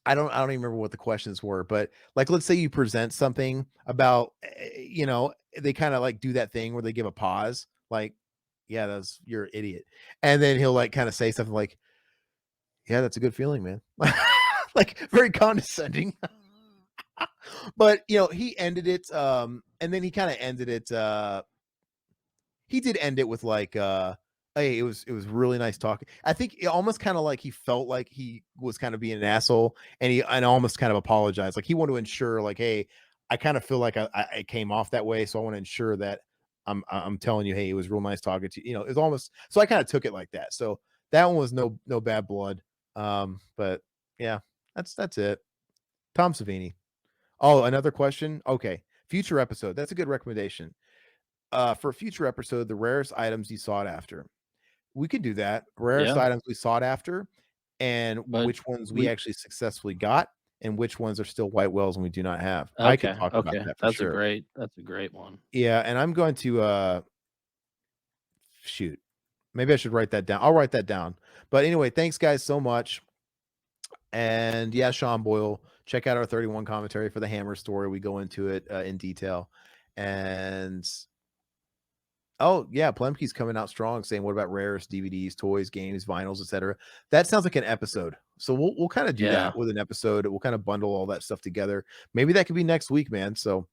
I don't even remember what the questions were, but like, let's say you present something about, they kind of like do that thing where they give a pause, like, yeah, that's you're an idiot, and then he'll like kind of say something like, yeah, that's a good feeling, man, like very condescending. But he ended it, and then he kind of ended it. He did end it with like hey, it was really nice talking. I think it almost kind of like he felt like he was kind of being an asshole and almost kind of apologized. Like he wanted to ensure like, hey, I kind of feel like I came off that way. So I want to ensure that I'm telling you, hey, it was real nice talking to you. It's almost so I kind of took it like that. So that one was no bad blood. But yeah, that's it. Tom Savini. Oh, another question. Okay. Future episode. That's a good recommendation. For a future episode, the rarest items you sought after. We could do that. Rarest Yeah, items we sought after, and but which ones we we actually successfully got, and which ones are still white whales and we do not have. I could okay, talk about okay. that for That's a sure. great one. Yeah, and I'm going to shoot. Maybe I should write that down. I'll write that down. But anyway, thanks guys so much. And yeah, Sean Boyle, check out our 31 commentary for the Hammer story. We go into it in detail. And oh, yeah, Plemke's coming out strong saying, "What about rarest DVDs, toys, games, vinyls, etc." That sounds like an episode. So we'll kind of do Yeah. that with an episode. We'll kind of bundle all that stuff together. Maybe that could be next week, man. So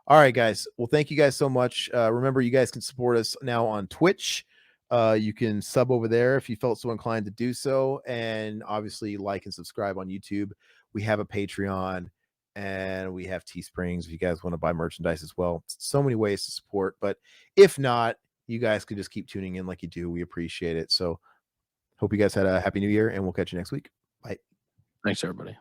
all right, guys. Well, thank you guys so much. Remember, you guys can support us now on Twitch. You can sub over there if you felt so inclined to do so. And obviously, like and subscribe on YouTube. We have a Patreon and we have Teesprings if you guys want to buy merchandise as well. So many ways to support. But if not, you guys could just keep tuning in like you do. We appreciate it. So, hope you guys had a happy new year and we'll catch you next week. Bye. Thanks, everybody.